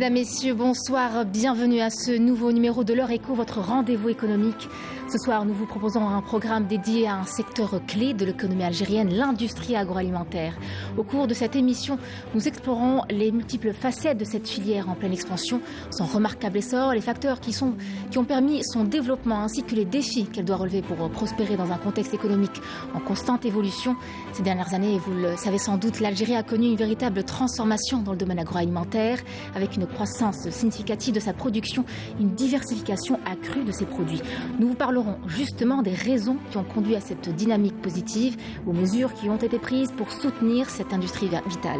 Mesdames, Messieurs, bonsoir. Bienvenue à ce nouveau numéro de l'Heure Éco, votre rendez-vous économique. Ce soir, nous vous proposons un programme dédié à un secteur clé de l'économie algérienne, l'industrie agroalimentaire. Au cours de cette émission, nous explorons les multiples facettes de cette filière en pleine expansion, son remarquable essor, les facteurs qui ont permis son développement ainsi que les défis qu'elle doit relever pour prospérer dans un contexte économique en constante évolution. Ces dernières années, vous le savez sans doute, l'Algérie a connu une véritable transformation dans le domaine agroalimentaire, avec une croissance significative de sa production, une diversification accrue de ses produits. Nous vous parlerons justement des raisons qui ont conduit à cette dynamique positive, aux mesures qui ont été prises pour soutenir cette industrie vitale.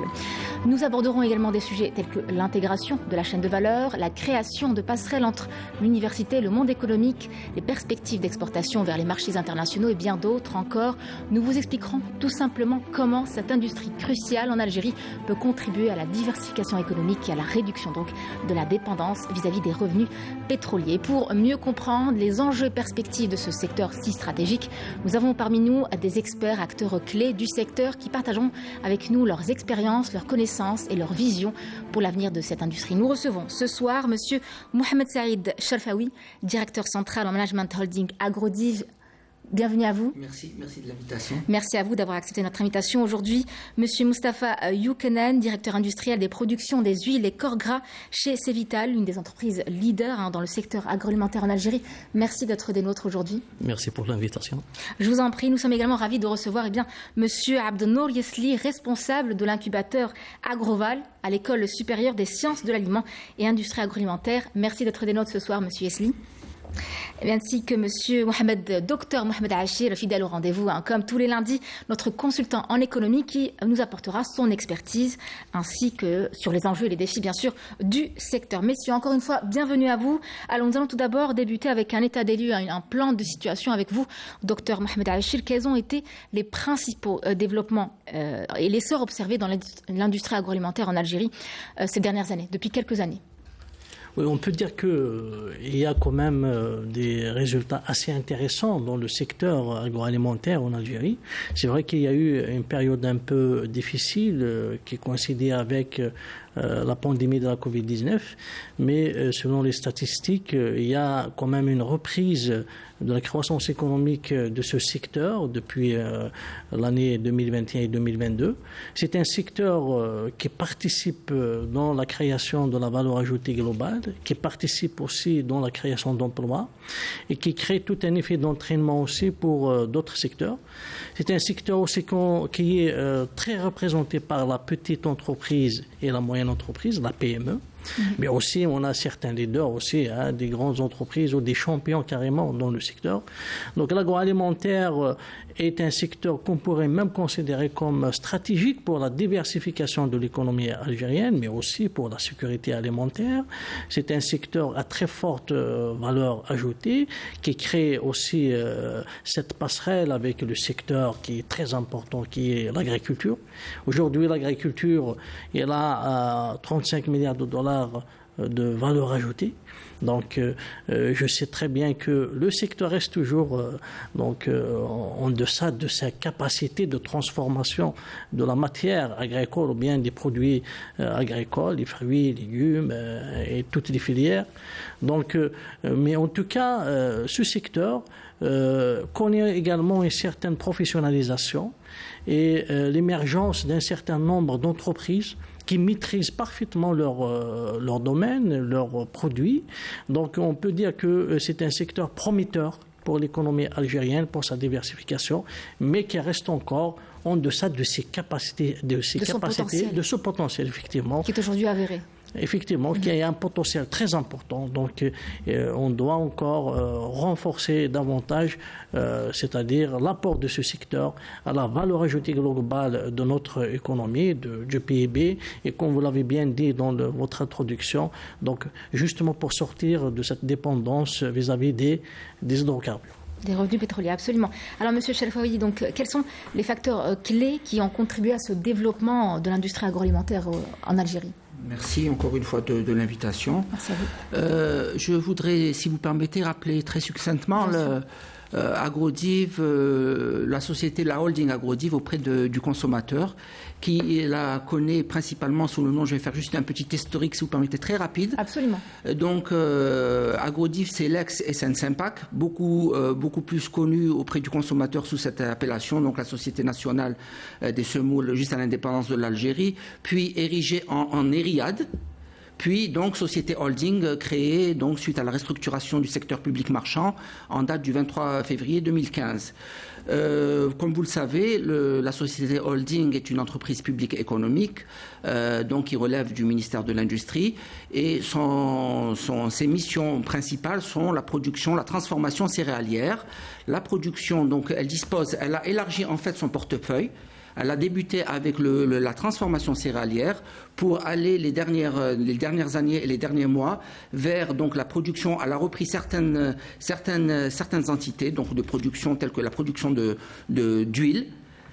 Nous aborderons également des sujets tels que l'intégration de la chaîne de valeur, la création de passerelles entre l'université et le monde économique, les perspectives d'exportation vers les marchés internationaux et bien d'autres encore. Nous vous expliquerons tout simplement comment cette industrie cruciale en Algérie peut contribuer à la diversification économique et à la réduction donc de la dépendance vis-à-vis des revenus pétroliers. Pour mieux comprendre les enjeux et perspectives de ce secteur si stratégique, nous avons parmi nous des experts, acteurs clés du secteur qui partageront avec nous leurs expériences, leurs connaissances et leurs visions pour l'avenir de cette industrie. Nous recevons ce soir Monsieur Mohamed Saïd Sharfaoui, directeur central en management holding Agrodiv. Bienvenue à vous. Merci de l'invitation. Merci à vous d'avoir accepté notre invitation. Aujourd'hui, Monsieur Moustapha Youkenen, directeur industriel des productions des huiles et corps gras chez Cevital, une des entreprises leaders dans le secteur agroalimentaire en Algérie. Merci d'être des nôtres aujourd'hui. Merci pour l'invitation. Je vous en prie. Nous sommes également ravis de recevoir Monsieur Abdelnour Yesli, responsable de l'incubateur Agroval à l'École supérieure des sciences de l'aliment et industrie agroalimentaire. Merci d'être des nôtres ce soir, Monsieur Yesli. Ainsi que Monsieur Dr Mohamed Achir, fidèle au rendez-vous, comme tous les lundis, notre consultant en économie qui nous apportera son expertise ainsi que sur les enjeux et les défis bien sûr du secteur. Messieurs, encore une fois, bienvenue à vous. Alors nous allons tout d'abord débuter avec un état des lieux, un plan de situation avec vous, Dr Mohamed Achir. Quels ont été les principaux développements et l'essor observé dans l'industrie agroalimentaire en Algérie ces dernières années, depuis quelques années? Oui, on peut dire qu'il y a quand même des résultats assez intéressants dans le secteur agroalimentaire en Algérie. C'est vrai qu'il y a eu une période un peu difficile qui coïncidait avec la pandémie de la Covid-19, mais selon les statistiques, il y a quand même une reprise de la croissance économique de ce secteur depuis l'année 2021 et 2022. C'est un secteur qui participe dans la création de la valeur ajoutée globale, qui participe aussi dans la création d'emplois et qui crée tout un effet d'entraînement aussi pour d'autres secteurs. C'est un secteur aussi qui est très représenté par la petite entreprise et la moyenne entreprise, la PME. Mais aussi, on a certains leaders aussi, des grandes entreprises ou des champions carrément dans le secteur. Donc l'agroalimentaire est un secteur qu'on pourrait même considérer comme stratégique pour la diversification de l'économie algérienne, mais aussi pour la sécurité alimentaire. C'est un secteur à très forte valeur ajoutée qui crée aussi cette passerelle avec le secteur qui est très important, qui est l'agriculture. Aujourd'hui, l'agriculture est là à 35 milliards de dollars de valeur ajoutée. Donc, je sais très bien que le secteur reste toujours en deçà de sa capacité de transformation de la matière agricole ou bien des produits agricoles, les fruits, les légumes et toutes les filières. Donc, mais en tout cas, ce secteur connaît également une certaine professionnalisation et l'émergence d'un certain nombre d'entreprises qui maîtrisent parfaitement leur domaine, leurs produits. Donc on peut dire que c'est un secteur prometteur pour l'économie algérienne, pour sa diversification, mais qui reste encore en deçà de ses capacités, de ce potentiel, effectivement. Qui est aujourd'hui avéré. Effectivement, qu'il y a un potentiel très important. Donc, on doit encore renforcer davantage, c'est-à-dire l'apport de ce secteur à la valeur ajoutée globale de notre économie, du PIB, et comme vous l'avez bien dit dans votre introduction, donc justement pour sortir de cette dépendance vis-à-vis des hydrocarbures. Des revenus pétroliers, absolument. Alors, Monsieur Sharfaoui, donc, quels sont les facteurs clés qui ont contribué à ce développement de l'industrie agroalimentaire en Algérie? Merci encore une fois de l'invitation. Merci à vous. Je voudrais, si vous permettez, rappeler très succinctement Agrodiv, la société, la holding Agrodiv auprès du consommateur, qui la connaît principalement sous le nom, je vais faire juste un petit historique si vous permettez, très rapide. Absolument. Donc Agrodiv, c'est l'ex-SN-Sympac, beaucoup plus connu auprès du consommateur sous cette appellation, donc la Société nationale des semoules juste à l'indépendance de l'Algérie, puis érigée en Ériade. Puis, donc, société holding créée donc, suite à la restructuration du secteur public marchand en date du 23 février 2015. Comme vous le savez, la société holding est une entreprise publique économique donc qui relève du ministère de l'Industrie et ses missions principales sont la production, la transformation céréalière. La production, donc, elle a élargi en fait son portefeuille. Elle a débuté avec la transformation céréalière pour aller les dernières années et les derniers mois vers donc la production. Elle a repris certaines entités donc de production telles que la production d'huile,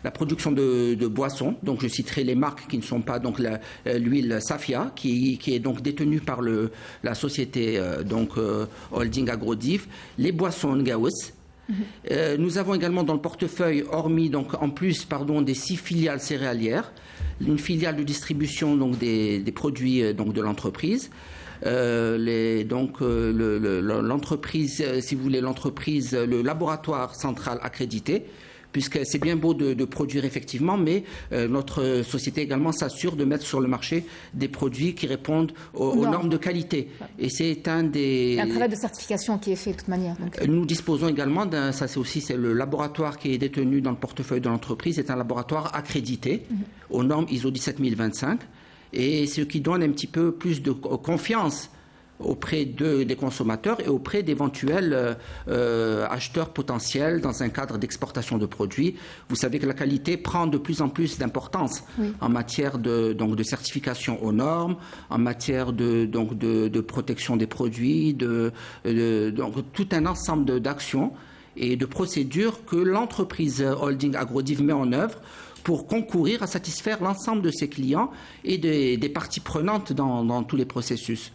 la production de boissons. Donc je citerai les marques qui ne sont pas donc l'huile Safia qui est donc détenue par la société holding Agrodiv, les boissons Ngaous. Nous avons également dans le portefeuille, hormis donc en plus des 6 filiales céréalières, une filiale de distribution donc des produits donc de l'entreprise. L'entreprise, si vous voulez, le laboratoire central accrédité, puisque c'est bien beau de produire effectivement, mais notre société également s'assure de mettre sur le marché des produits qui répondent aux normes de qualité. Et c'est un travail de certification qui est fait de toute manière. Donc. Nous disposons également c'est le laboratoire qui est détenu dans le portefeuille de l'entreprise, c'est un laboratoire accrédité aux normes ISO 17025, et ce qui donne un petit peu plus de confiance auprès des consommateurs et auprès d'éventuels acheteurs potentiels dans un cadre d'exportation de produits. Vous savez que la qualité prend de plus en plus d'importance en matière de certification aux normes, en matière de protection des produits, donc tout un ensemble d'actions et de procédures que l'entreprise holding Agrodiv met en œuvre pour concourir à satisfaire l'ensemble de ses clients et des parties prenantes dans tous les processus.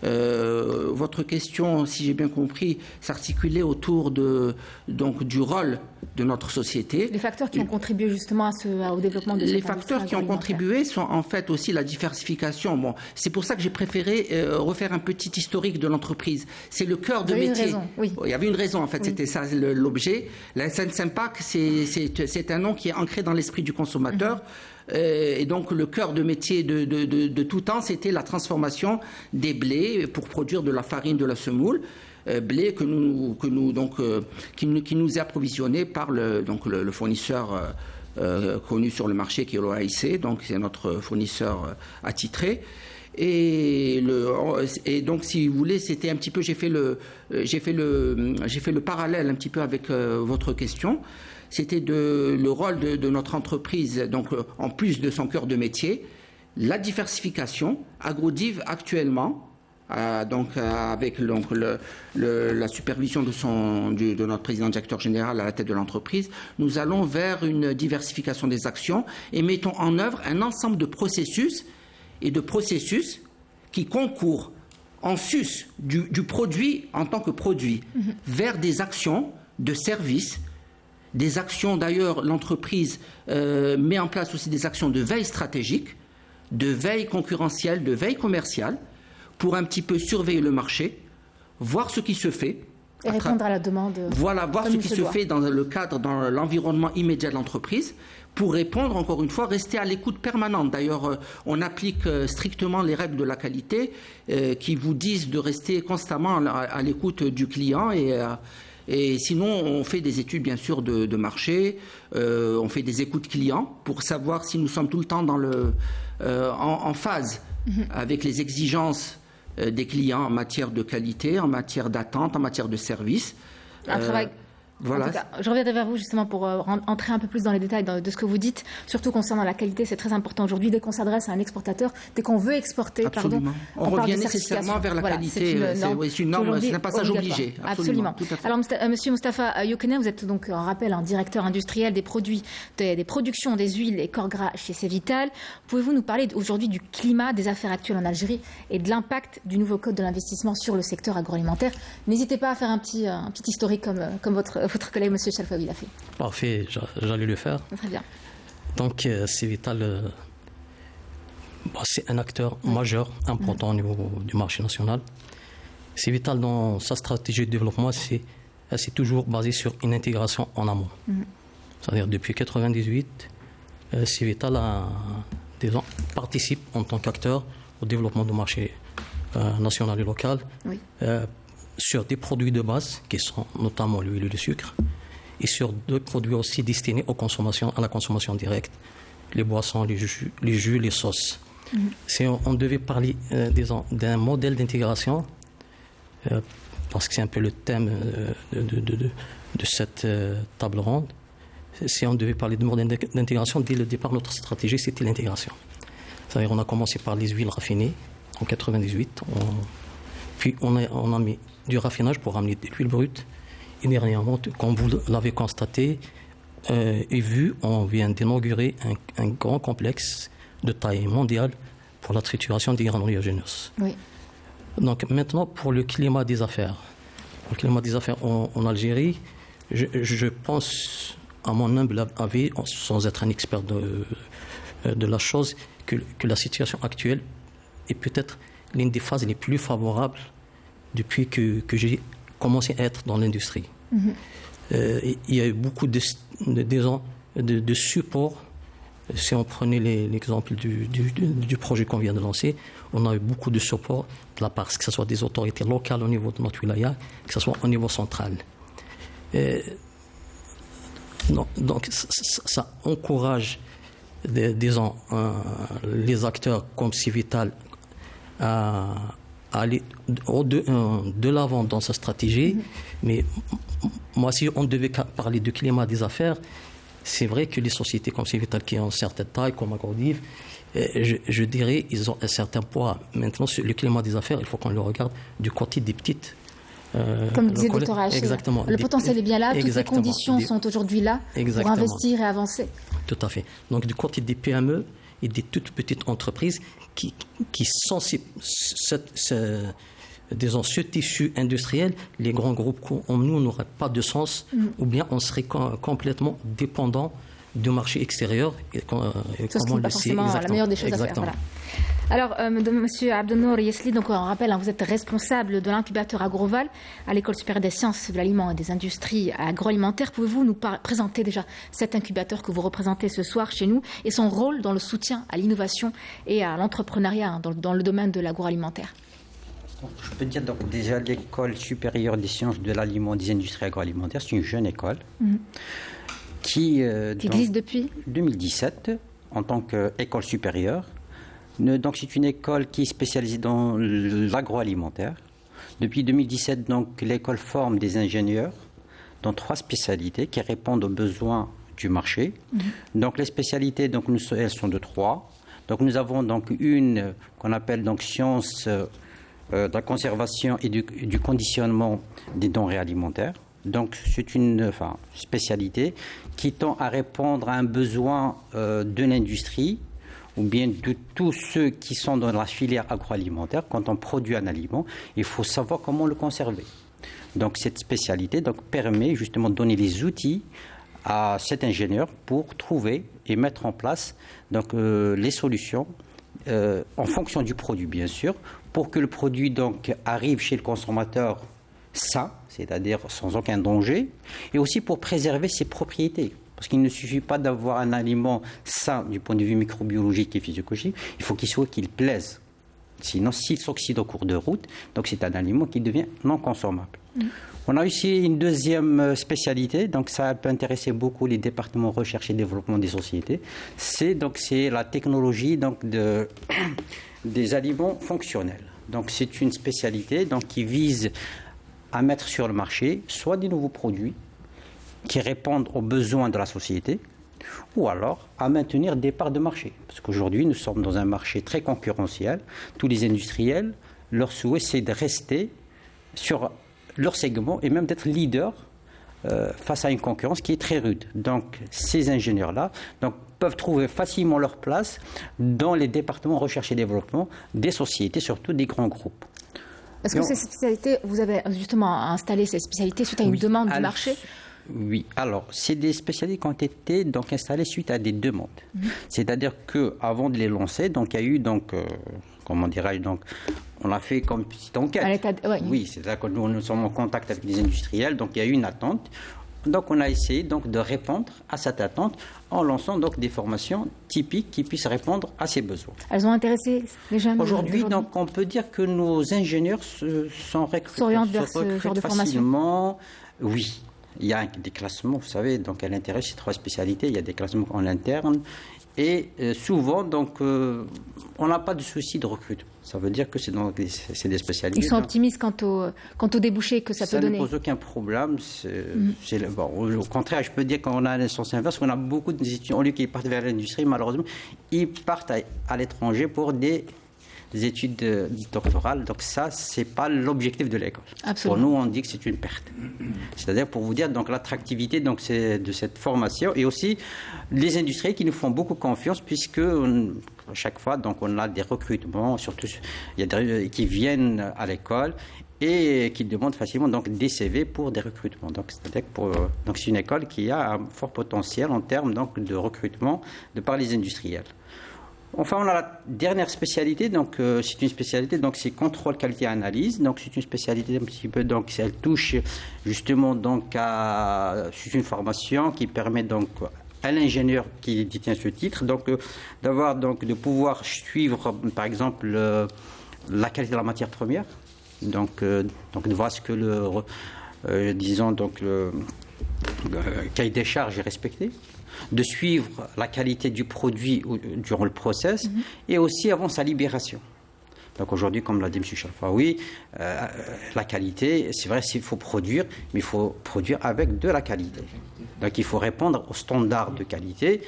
Votre question, si j'ai bien compris, s'articulait autour du rôle de notre société. Les facteurs qui ont contribué justement au développement de cette industrie. Les facteurs qui ont contribué sont en fait aussi la diversification. Bon, c'est pour ça que j'ai préféré refaire un petit historique de l'entreprise. C'est le cœur de métier. Raison, oui. Il y avait une raison en fait, c'était ça l'objet. La SN-Sympac, c'est un nom qui est ancré dans l'esprit du consommateur. Et donc le cœur de métier de tout temps, c'était la transformation des blés pour produire de la farine de la semoule, blé qui nous est approvisionné par le fournisseur connu sur le marché qui est l'OAIC, donc c'est notre fournisseur attitré. Et donc, si vous voulez, c'était un petit peu, j'ai fait le parallèle un petit peu avec votre question. C'était le rôle de notre entreprise, donc en plus de son cœur de métier, la diversification. Agrodiv actuellement, avec la supervision de notre président directeur général à la tête de l'entreprise, nous allons vers une diversification des actions et mettons en œuvre un ensemble de processus qui concourent en sus du produit en tant que produit vers des actions de service. Des actions, d'ailleurs, l'entreprise met en place aussi des actions de veille stratégique, de veille concurrentielle, de veille commerciale, pour un petit peu surveiller le marché, voir ce qui se fait. Et répondre à la demande. Voilà, voir ce qui se fait dans l'environnement immédiat de l'entreprise, pour répondre, encore une fois, rester à l'écoute permanente. D'ailleurs, on applique strictement les règles de la qualité qui vous disent de rester constamment à l'écoute du client et sinon, on fait des études, bien sûr, de marché, on fait des écoutes clients pour savoir si nous sommes tout le temps en phase avec les exigences des clients en matière de qualité, en matière d'attente, en matière de service. Un travail. Voilà. En tout cas, je reviendrai vers vous justement pour entrer un peu plus dans les détails de ce que vous dites, surtout concernant la qualité, c'est très important aujourd'hui. Dès qu'on s'adresse à un exportateur, dès qu'on veut exporter, on revient nécessairement vers la qualité. C'est une norme, c'est un passage obligé. Absolument. Alors, Monsieur Moustapha Youkounen, vous êtes donc, en rappel, un directeur industriel des produits, des productions des huiles et corps gras chez Cévital. Pouvez-vous nous parler aujourd'hui du climat des affaires actuelles en Algérie et de l'impact du nouveau code de l'investissement sur le secteur agroalimentaire? N'hésitez pas à faire un petit historique comme votre votre collègue M. Chalfaoui l'a fait. Parfait, j'allais le faire. Très bien. Donc, Civital, c'est un acteur majeur, important au niveau du marché national. Civital, dans sa stratégie de développement, c'est toujours basé sur une intégration en amont. C'est-à-dire, depuis 1998, Civital participe en tant qu'acteur au développement du marché national et local sur des produits de base, qui sont notamment l'huile et le sucre, et sur deux produits aussi destinés à la consommation directe, les boissons, les jus, les sauces. Si on devait parler d'un modèle d'intégration, parce que c'est un peu le thème de cette table ronde, si on devait parler de modèle d'intégration, dès le départ, notre stratégie, c'était l'intégration. C'est-à-dire on a commencé par les huiles raffinées en 1998, puis on a mis du raffinage pour ramener de l'huile brute, et dernièrement, comme vous l'avez constaté et vu, on vient d'inaugurer un grand complexe de taille mondiale pour la trituration des granules oléagineuses. Donc maintenant, pour le climat des affaires. Le climat des affaires en Algérie, je pense, à mon humble avis, sans être un expert de la chose, que la situation actuelle est peut-être l'une des phases les plus favorables depuis que j'ai commencé à être dans l'industrie. Il y a eu beaucoup de support. Si on prenait l'exemple du projet qu'on vient de lancer, on a eu beaucoup de support de la part, que ce soit des autorités locales au niveau de notre wilaya, que ce soit au niveau central. Donc ça encourage, disons, les acteurs comme Civital à aller de l'avant dans sa stratégie. Mais moi, si on devait parler du climat des affaires, c'est vrai que les sociétés comme Civital qui ont une certaine taille, comme Agrodiv, je dirais ils ont un certain poids. Maintenant, le climat des affaires, il faut qu'on le regarde du côté des petites. Comme disait le Dr. Haché, le potentiel est bien là, toutes les conditions sont aujourd'hui là pour investir et avancer. Tout à fait. Donc du côté des PME et des toutes petites entreprises qui sont disons, ce tissu industriel, les grands groupes comme nous n'auraient pas de sens, ou bien on serait complètement dépendant du marché extérieur. Ce qui n'est pas forcément la meilleure des choses à faire. Voilà. Alors, M. Abdelnour Yesli, donc on rappelle, vous êtes responsable de l'incubateur Agroval à l'École supérieure des sciences de l'aliment et des industries agroalimentaires. Pouvez-vous nous présenter déjà cet incubateur que vous représentez ce soir chez nous et son rôle dans le soutien à l'innovation et à l'entrepreneuriat dans le domaine de l'agroalimentaire? Je peux dire donc déjà l'École supérieure des sciences de l'aliment et des industries agroalimentaires, c'est une jeune école qui existe depuis 2017 en tant qu'école supérieure. Donc c'est une école qui est spécialisée dans l'agroalimentaire. Depuis 2017, donc l'école forme des ingénieurs dans 3 spécialités qui répondent aux besoins du marché. Donc les spécialités, donc elles sont de 3. Donc nous avons donc une qu'on appelle donc sciences de la conservation et du conditionnement des denrées alimentaires. Donc c'est une spécialité qui tend à répondre à un besoin de l'industrie ou bien de tous ceux qui sont dans la filière agroalimentaire. Quand on produit un aliment, il faut savoir comment le conserver. Donc cette spécialité permet justement de donner les outils à cet ingénieur pour trouver et mettre en place les solutions en fonction du produit, bien sûr, pour que le produit arrive chez le consommateur sain, c'est-à-dire sans aucun danger, et aussi pour préserver ses propriétés. Parce qu'il ne suffit pas d'avoir un aliment sain du point de vue microbiologique et physiologique, il faut qu'il plaise. Sinon, s'il s'oxyde au cours de route, donc c'est un aliment qui devient non consommable. On a aussi une deuxième spécialité, donc ça peut intéresser beaucoup les départements recherche et développement des sociétés. C'est la technologie des aliments fonctionnels. Donc c'est une spécialité qui vise à mettre sur le marché soit des nouveaux produits qui répondent aux besoins de la société, ou alors à maintenir des parts de marché. Parce qu'aujourd'hui, nous sommes dans un marché très concurrentiel. Tous les industriels, leur souhait, c'est de rester sur leur segment et même d'être leader face à une concurrence qui est très rude. Donc, ces ingénieurs-là peuvent trouver facilement leur place dans les départements recherche et développement des sociétés, surtout des grands groupes. Est-ce que ces spécialités, vous avez justement installé ces spécialités suite à une demande du marché? Oui, alors c'est des spécialités qui ont été donc installées suite à des demandes. C'est-à-dire qu'avant de les lancer, donc il y a eu comment dirais-je, donc on a fait comme une petite enquête. Oui, c'est-à-dire que nous sommes en contact avec les industriels, donc il y a eu une attente. Donc on a essayé donc de répondre à cette attente en lançant donc des formations typiques qui puissent répondre à ces besoins. Elles ont intéressé les jeunes aujourd'hui. Donc on peut dire que nos ingénieurs s'orientent vers ce genre de formation. Oui, il y a des classements, vous savez, donc à l'intérieur ces 3 spécialités, il y a des classements en interne et souvent donc on n'a pas de souci de recrutement. Ça veut dire que c'est des spécialités. Ils sont optimistes quant au débouché que ça peut donner. Ça ne pose aucun problème. Au contraire, je peux dire qu'on a un sens inverse, qu'on a beaucoup d'étudiants, au lieu qu'ils partent vers l'industrie, malheureusement, ils partent à l'étranger pour des études doctorales. Donc ça, ce n'est pas l'objectif de l'école. Pour nous, on dit que c'est une perte. C'est-à-dire, pour vous dire, donc l'attractivité de cette formation et aussi les industriels qui nous font beaucoup confiance puisque chaque fois, donc, on a des recrutements, surtout il y a qui viennent à l'école et qui demandent facilement donc, des CV pour des recrutements. Donc, c'est-à-dire que c'est une école qui a un fort potentiel en termes donc, de recrutement de par les industriels. Enfin, on a la dernière spécialité, donc c'est une spécialité, donc c'est contrôle qualité analyse. Donc c'est une spécialité un petit peu, donc elle touche justement donc c'est une formation qui permet donc à l'ingénieur qui détient ce titre, donc de pouvoir suivre par exemple la qualité de la matière première, donc de voir ce que le cahier des charges est respecté, de suivre la qualité du produit durant le process et aussi avant sa libération. Donc aujourd'hui, comme l'a dit M. Chalfaoui, la qualité, c'est vrai, il faut produire, mais il faut produire avec de la qualité. Donc il faut répondre aux standards de qualité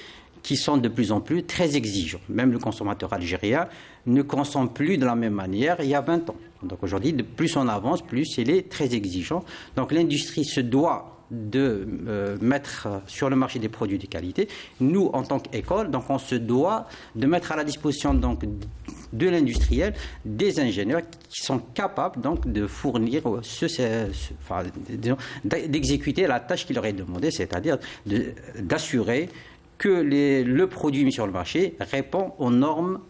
qui sont de plus en plus très exigeants. Même le consommateur algérien ne consomme plus de la même manière il y a 20 ans. Donc aujourd'hui, plus on avance, plus il est très exigeant. Donc l'industrie se doit de mettre sur le marché des produits de qualité. Nous, en tant qu'école, donc on se doit de mettre à la disposition donc de l'industriel des ingénieurs qui sont capables donc de fournir, d'exécuter la tâche qui leur est demandée, c'est-à-dire d'assurer que le produit mis sur le marché répond aux normes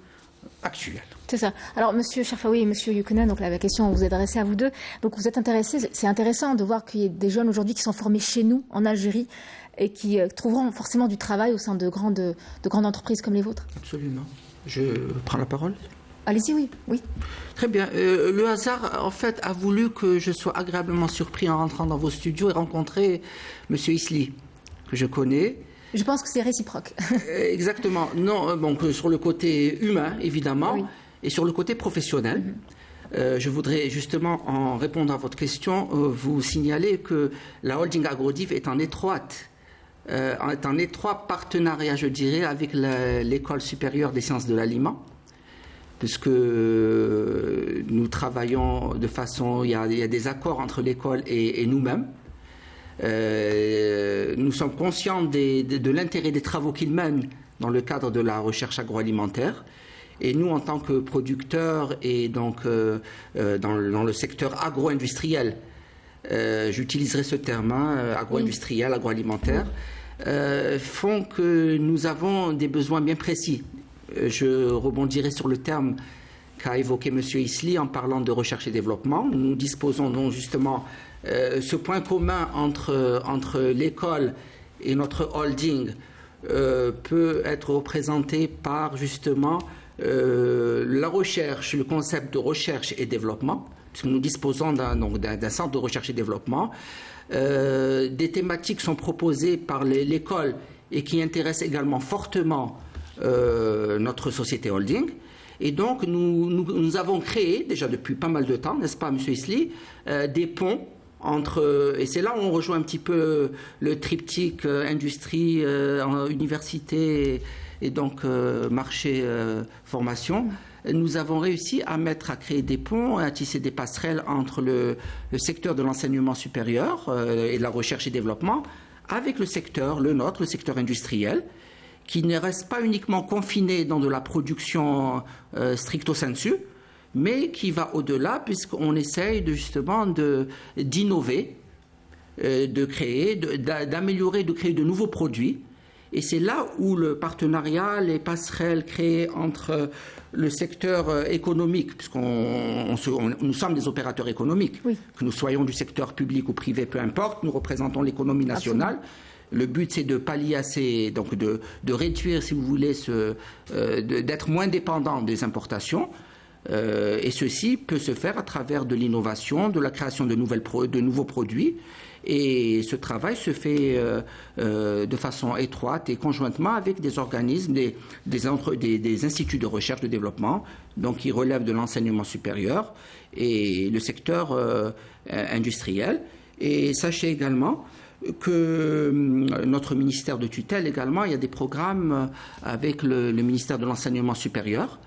actuelles. C'est ça. Alors, M. Cherfaoui et M. Youkounen, donc la question vous est adressée à vous deux. Donc, vous êtes intéressés. C'est intéressant de voir qu'il y a des jeunes aujourd'hui qui sont formés chez nous, en Algérie, et qui trouveront forcément du travail au sein de grandes entreprises comme les vôtres. Absolument. Je prends la parole. Allez-y, oui. Très bien. Le hasard, en fait, a voulu que je sois agréablement surpris en rentrant dans vos studios et rencontrer M. Isli, que je connais. Je pense que c'est réciproque. Exactement. Non, donc sur le côté humain, évidemment, oui. Et sur le côté professionnel. Je voudrais justement, en répondant à votre question, vous signaler que la holding Agrodiv est en étroit partenariat, je dirais, avec l'École supérieure des sciences de l'aliment, puisque nous travaillons de façon... Il y a des accords entre l'école et nous-mêmes. Nous sommes conscients de l'intérêt des travaux qu'ils mènent dans le cadre de la recherche agroalimentaire. Et nous, en tant que producteurs et donc dans le secteur agro-industriel, j'utiliserai ce terme, agro-industriel, agroalimentaire, font que nous avons des besoins bien précis. Je rebondirai sur le terme qu'a évoqué M. Isli en parlant de recherche et développement. Nous disposons donc justement ce point commun entre l'école et notre holding peut être représenté par justement la recherche, le concept de recherche et développement, puisque nous disposons d'un centre de recherche et développement. Des thématiques sont proposées par l'école et qui intéressent également fortement notre société holding. Et donc, nous avons créé, déjà depuis pas mal de temps, n'est-ce pas, M. Isli, des ponts entre... Et c'est là où on rejoint un petit peu le triptyque industrie, université et donc marché, formation. Nous avons réussi à créer des ponts, à tisser des passerelles entre le secteur de l'enseignement supérieur et de la recherche et développement avec le secteur, le nôtre, le secteur industriel, qui ne reste pas uniquement confiné dans de la production stricto sensu, mais qui va au-delà puisqu'on essaye justement d'innover de créer, d'améliorer, de créer de nouveaux produits. Et c'est là où le partenariat, les passerelles créées entre le secteur économique, puisqu'on nous sommes des opérateurs économiques, oui. Que nous soyons du secteur public ou privé, peu importe, nous représentons l'économie nationale. Absolument. Le but, c'est de pallier à donc de réduire, si vous voulez, d'être moins dépendant des importations. Et ceci peut se faire à travers de l'innovation, de la création de nouveaux produits. Et ce travail se fait de façon étroite et conjointement avec des organismes, des instituts de recherche et de développement, donc qui relèvent de l'enseignement supérieur et le secteur industriel. Et sachez également que notre ministère de tutelle également, il y a des programmes avec le ministère de l'enseignement supérieur,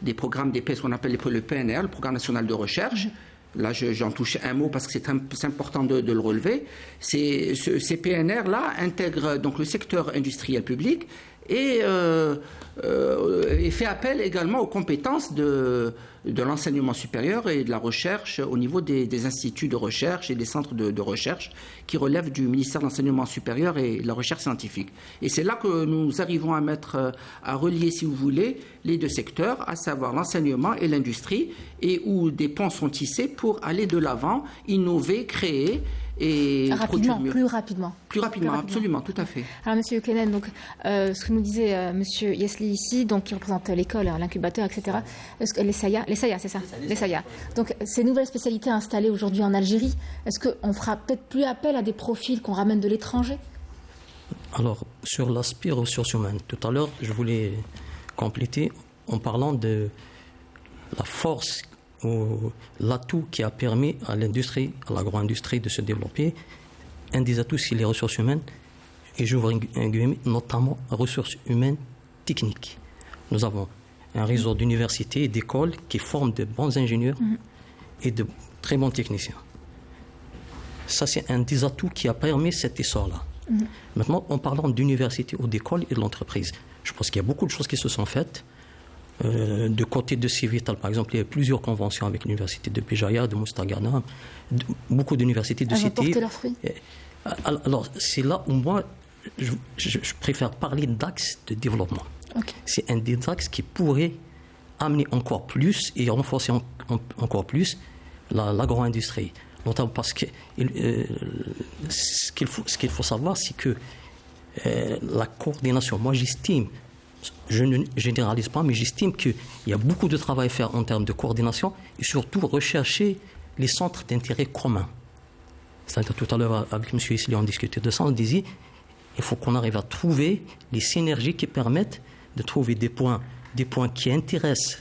des programmes ce qu'on appelle le PNR, le Programme national de recherche. Là, j'en touche un mot parce que c'est important de le relever. Ces PNR-là intègrent donc le secteur industriel public et fait appel également aux compétences de l'enseignement supérieur et de la recherche au niveau des instituts de recherche et des centres de recherche qui relèvent du ministère de l'enseignement supérieur et de la recherche scientifique. Et c'est là que nous arrivons à relier, si vous voulez, les deux secteurs, à savoir l'enseignement et l'industrie, et où des ponts sont tissés pour aller de l'avant, innover, créer et plus rapidement, absolument, tout à fait. Alors, Monsieur Kenen, donc ce que nous disait Monsieur Yesli ici, donc qui représente l'école, l'incubateur, etc. Les SAIA, c'est ça, les SAIA. Donc, ces nouvelles spécialités installées aujourd'hui en Algérie, est-ce qu'on fera peut-être plus appel à des profils qu'on ramène de l'étranger? Alors, sur l'aspect ressources humaines, tout à l'heure, je voulais compléter en parlant de la force ou l'atout qui a permis à l'industrie, à l'agro-industrie de se développer. Un des atouts, c'est les ressources humaines, et j'ouvre un guillemets, notamment ressources humaines techniques. Nous avons un réseau d'universités et d'écoles qui forment de bons ingénieurs et de très bons techniciens. Ça, c'est un des atouts qui a permis cet essor-là. Maintenant, en parlant d'universités ou d'écoles et de l'entreprise, je pense qu'il y a beaucoup de choses qui se sont faites. De côté de Civital, par exemple, il y a plusieurs conventions avec l'université de Béjaïa, de Mostaganem, beaucoup d'universités de Cité. Porté leurs fruits. Alors, c'est là où moi, je préfère parler d'axes de développement. Okay. C'est un des axes qui pourrait amener encore plus et renforcer encore plus l'agro-industrie. Notamment parce que ce qu'il faut savoir, c'est que la coordination, moi j'estime, je ne généralise pas, mais j'estime qu'il y a beaucoup de travail à faire en termes de coordination et surtout rechercher les centres d'intérêt communs. C'est-à-dire, tout à l'heure, avec M. Isli, on discutait de ça, on disait il faut qu'on arrive à trouver les synergies qui permettent de trouver des points qui intéressent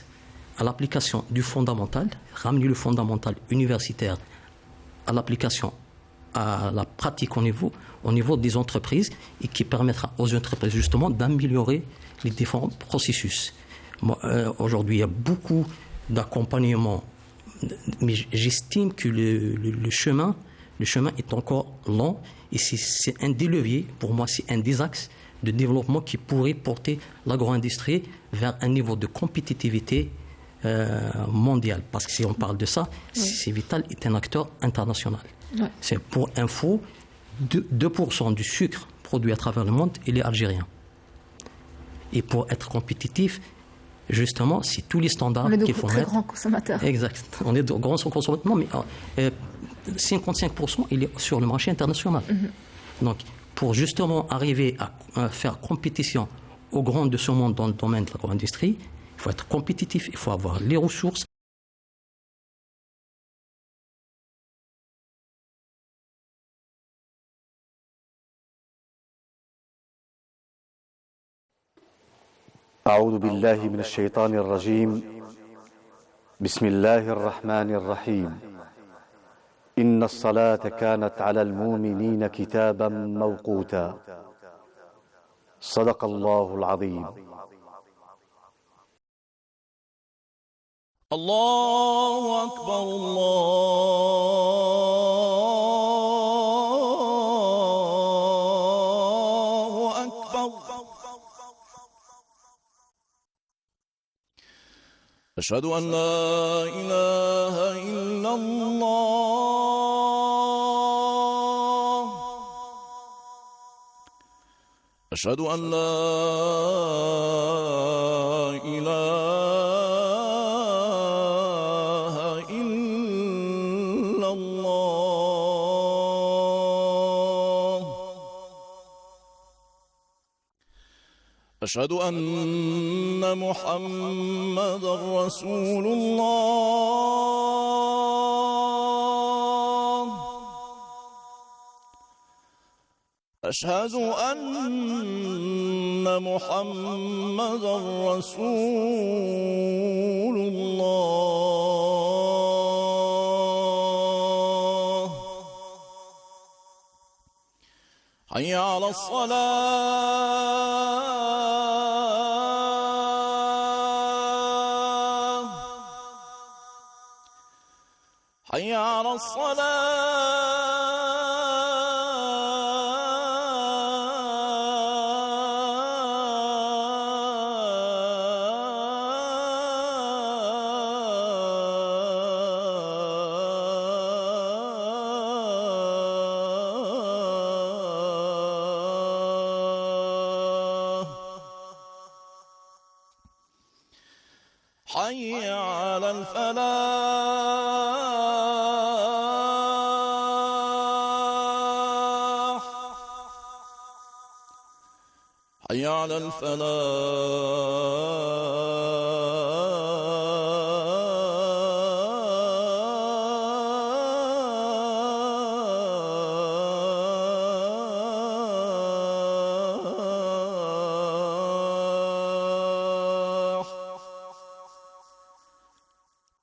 à l'application du fondamental, ramener le fondamental universitaire à l'application, à la pratique au niveau des entreprises et qui permettra aux entreprises justement d'améliorer les différents processus. Aujourd'hui, il y a beaucoup d'accompagnement, mais j'estime que le chemin est encore long et c'est un des leviers, pour moi c'est un des axes de développement qui pourrait porter l'agro-industrie vers un niveau de compétitivité mondial. Parce que si on parle de ça, Civital est un acteur international. Ouais. C'est pour info, 2% du sucre produit à travers le monde, il est algérien. Et pour être compétitif, justement, c'est tous les standards qu'il faut mettre. On est de très grands consommateurs. Exact. On est de grands consommateurs. Non, mais 55%, il est sur le marché international. Donc, pour justement arriver à faire compétition aux grands de ce monde dans le domaine de l'agro-industrie, il faut être compétitif, il faut avoir les ressources. أعوذ بالله من الشيطان الرجيم بسم الله الرحمن الرحيم إن الصلاة كانت على المؤمنين كتابا موقوتا صدق الله العظيم الله أكبر الله أكبر أشهد أن لا إله إلا الله أشهد أن لا إله إلا الله أشهد أن محمدا رسول الله أشهد أن محمدا رسول الله حي على الصلاة حي على حي على الفلاح حي على الفلاح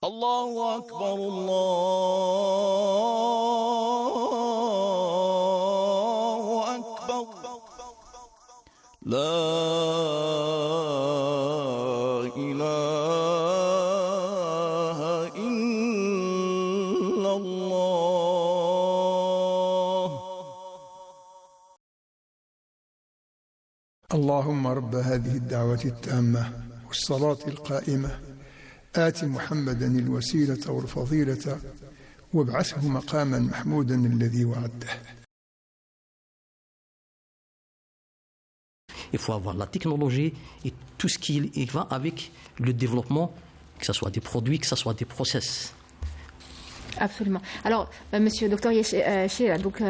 الله أكبر الله أكبر لا إله إلا الله اللهم رب هذه الدعوة التامة والصلاة القائمة آت محمدا الوسيلة والفضيلة وابعثه مقاما محمودا الذي وعده. Il faut avoir la technologie et tout ce qui va avec le développement, que ce soit des produits, que ce soit des process. Absolument. Alors, monsieur docteur Yeshea, donc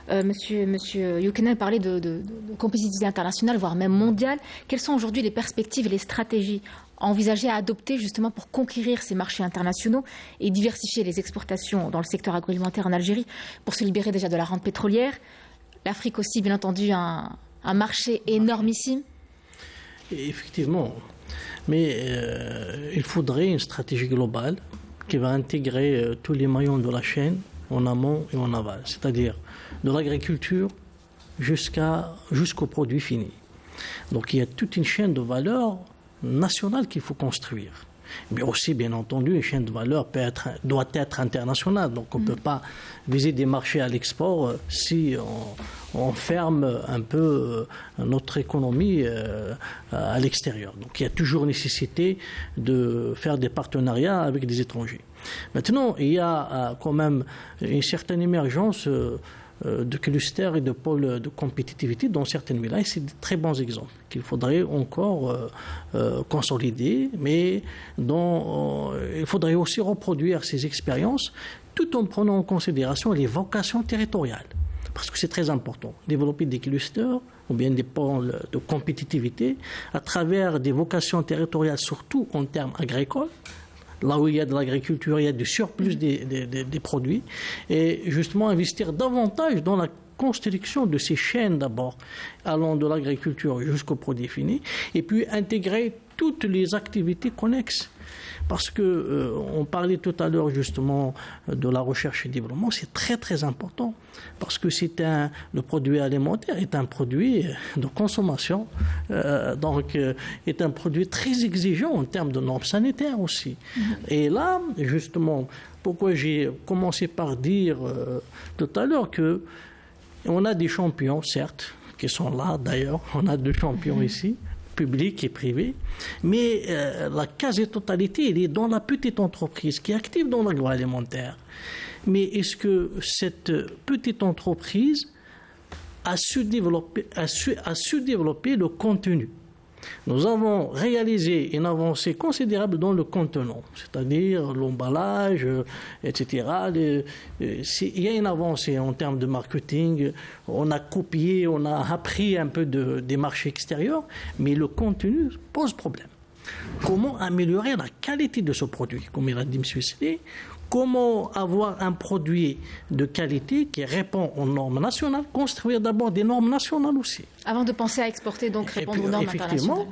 monsieur Youkenen parlait de compétitivité internationale, voire même mondiale. Quelles sont aujourd'hui les perspectives et les stratégies envisagées à adopter justement pour conquérir ces marchés internationaux et diversifier les exportations dans le secteur agroalimentaire en Algérie pour se libérer déjà de la rente pétrolière? L'Afrique aussi, bien entendu, un marché énormissime. Effectivement. Mais il faudrait une stratégie globale qui va intégrer tous les maillons de la chaîne en amont et en aval, c'est-à-dire de l'agriculture jusqu'au produit fini. Donc il y a toute une chaîne de valeur nationale qu'il faut construire. Mais aussi, bien entendu, une chaîne de valeur doit être internationale. Donc on ne peut pas viser des marchés à l'export si on ferme un peu notre économie à l'extérieur. Donc il y a toujours nécessité de faire des partenariats avec des étrangers. Maintenant, il y a quand même une certaine émergence de clusters et de pôles de compétitivité dans certaines villes. C'est de très bons exemples qu'il faudrait encore consolider, mais il faudrait aussi reproduire ces expériences tout en prenant en considération les vocations territoriales. Parce que c'est très important, développer des clusters ou bien des pôles de compétitivité à travers des vocations territoriales, surtout en termes agricoles. Là où il y a de l'agriculture, il y a du surplus des produits, et justement investir davantage dans la construction de ces chaînes d'abord, allant de l'agriculture jusqu'au produit fini, et puis intégrer toutes les activités connexes. Parce que on parlait tout à l'heure justement de la recherche et développement, c'est très très important parce que le produit alimentaire est un produit de consommation, donc est un produit très exigeant en termes de normes sanitaires aussi. Et là, justement, pourquoi j'ai commencé par dire tout à l'heure que on a des champions, certes, qui sont là d'ailleurs, on a 2 champions ici, public et privé, mais la quasi-totalité, elle est dans la petite entreprise qui est active dans l'agroalimentaire. Mais est-ce que cette petite entreprise a su développer le contenu. Nous avons réalisé une avancée considérable dans le contenant, c'est-à-dire l'emballage, etc. Il y a une avancée en termes de marketing. On a copié, on a appris un peu des marchés extérieurs, mais le contenu pose problème. Comment améliorer la qualité de ce produit, comme il a dit M. Sélé? Comment avoir un produit de qualité qui répond aux normes nationales, construire d'abord des normes nationales aussi. Avant de penser à exporter, donc répondre aux normes internationales.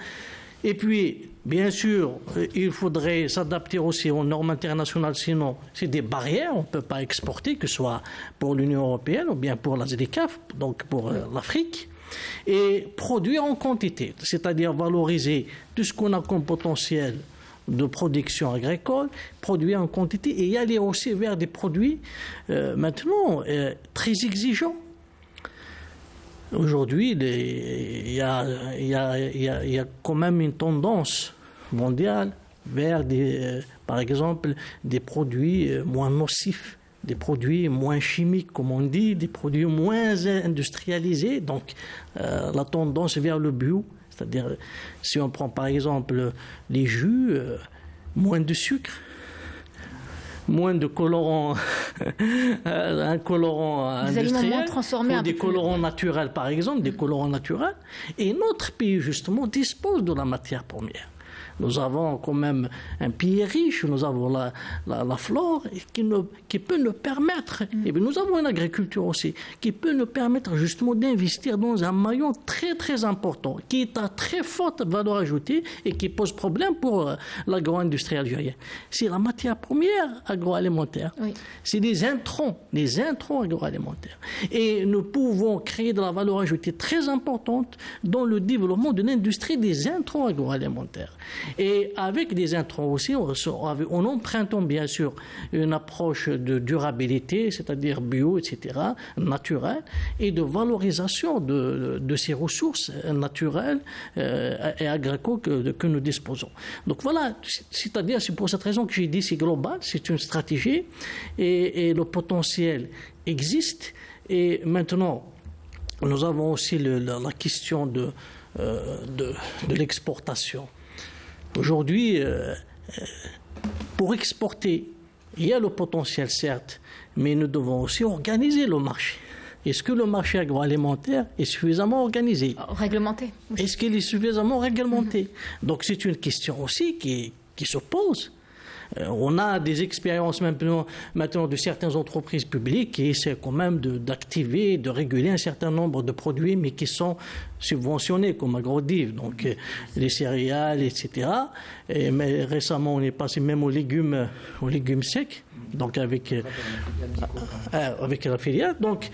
Et puis, bien sûr, il faudrait s'adapter aussi aux normes internationales, sinon c'est des barrières, on ne peut pas exporter, que ce soit pour l'Union européenne ou bien pour la ZLECAf, donc pour l'Afrique. Et produire en quantité, c'est-à-dire valoriser tout ce qu'on a comme potentiel de production agricole, produire en quantité et y aller aussi vers des produits maintenant très exigeants. Aujourd'hui, il y a quand même une tendance mondiale vers par exemple des produits moins nocifs, des produits moins chimiques, comme on dit, des produits moins industrialisés. Donc la tendance vers le bio. C'est-à-dire, si on prend par exemple les jus, moins de sucre, moins de colorants, un colorant industriel, ou des colorants naturels par exemple, des colorants naturels. Et notre pays justement dispose de la matière première. Nous avons quand même un pays riche, nous avons la flore qui peut nous permettre, et bien nous avons une agriculture aussi, qui peut nous permettre justement d'investir dans un maillon très très important, qui est à très forte valeur ajoutée et qui pose problème pour l'agro-industrie algérienne. C'est la matière première agroalimentaire, c'est les intrants agroalimentaires. Et nous pouvons créer de la valeur ajoutée très importante dans le développement de l'industrie des intrants agroalimentaires. Et avec des intrants aussi, en empruntant bien sûr une approche de durabilité, c'est-à-dire bio, etc., naturelle, et de valorisation de ces ressources naturelles et agricoles que nous disposons. Donc voilà, c'est-à-dire c'est pour cette raison que j'ai dit c'est global, c'est une stratégie, et le potentiel existe. Et maintenant, nous avons aussi la question de l'exportation. Aujourd'hui, pour exporter, il y a le potentiel, certes, mais nous devons aussi organiser le marché. Est-ce que le marché agroalimentaire est suffisamment organisé? Réglementé. Oui. Est-ce qu'il est suffisamment réglementé? Donc c'est une question aussi qui se pose. On a des expériences maintenant de certaines entreprises publiques qui essaient quand même d'activer, de réguler un certain nombre de produits, mais qui sont subventionnés comme Agrodiv, donc les céréales, etc. Mais récemment, on est passé même aux légumes secs, donc avec la filière. Donc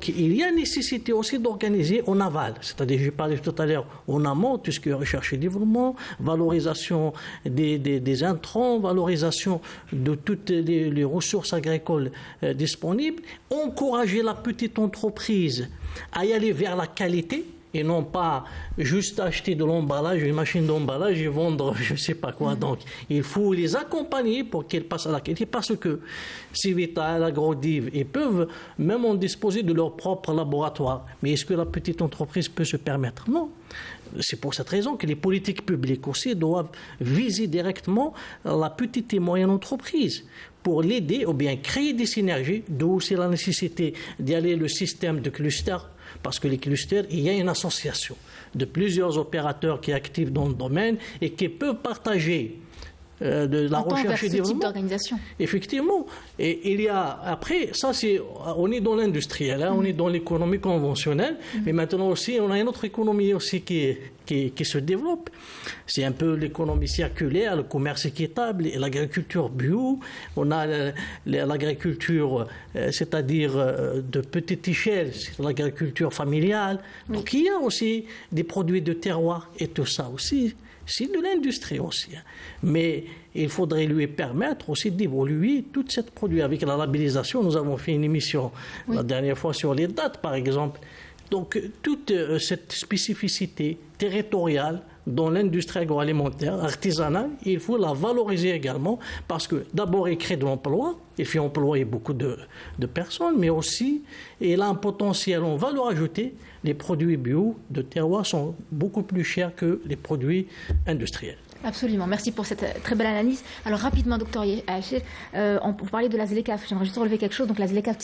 il y a nécessité aussi d'organiser en aval, c'est-à-dire, j'ai parlé tout à l'heure, en amont, tout ce qui est recherche et développement, valorisation des intrants, valorisation de toutes les ressources agricoles disponibles, encourager la petite entreprise à y aller vers la qualité et non pas juste acheter de l'emballage, une machine d'emballage et vendre je ne sais pas quoi. Donc il faut les accompagner pour qu'elles passent à la qualité, parce que Civita, Agrodiv, ils peuvent même en disposer de leur propre laboratoire. Mais est-ce que la petite entreprise peut se permettre? Non. C'est pour cette raison que les politiques publiques aussi doivent viser directement la petite et moyenne entreprise pour l'aider ou bien créer des synergies, d'où aussi la nécessité d'y aller le système de clusters. Parce que les clusters, il y a une association de plusieurs opérateurs qui sont actifs dans le domaine et qui peuvent partager de la recherche et développement. Type d'organisation. Effectivement. Et il y a, après, ça on est dans l'industriel, on est dans l'économie conventionnelle, mais maintenant aussi, on a une autre économie aussi qui se développe. C'est un peu l'économie circulaire, le commerce équitable et l'agriculture bio. On a l'agriculture, c'est-à-dire de petite échelle, c'est l'agriculture familiale. Donc il y a aussi des produits de terroir et tout ça aussi. C'est de l'industrie aussi. Mais il faudrait lui permettre aussi d'évoluer tout ce produit. Avec la labellisation, nous avons fait une émission la dernière fois sur les dates, par exemple. Donc toute cette spécificité territoriale dans l'industrie agroalimentaire artisanale, il faut la valoriser également parce que d'abord, il crée de l'emploi, il fait employer beaucoup de personnes, mais aussi, il a un potentiel en valeur ajoutée. Les produits bio de terroir sont beaucoup plus chers que les produits industriels. Absolument, merci pour cette très belle analyse. Alors rapidement, docteur Yachir, vous parlez de la ZLECAf, j'aimerais juste relever quelque chose. Donc la ZLECAf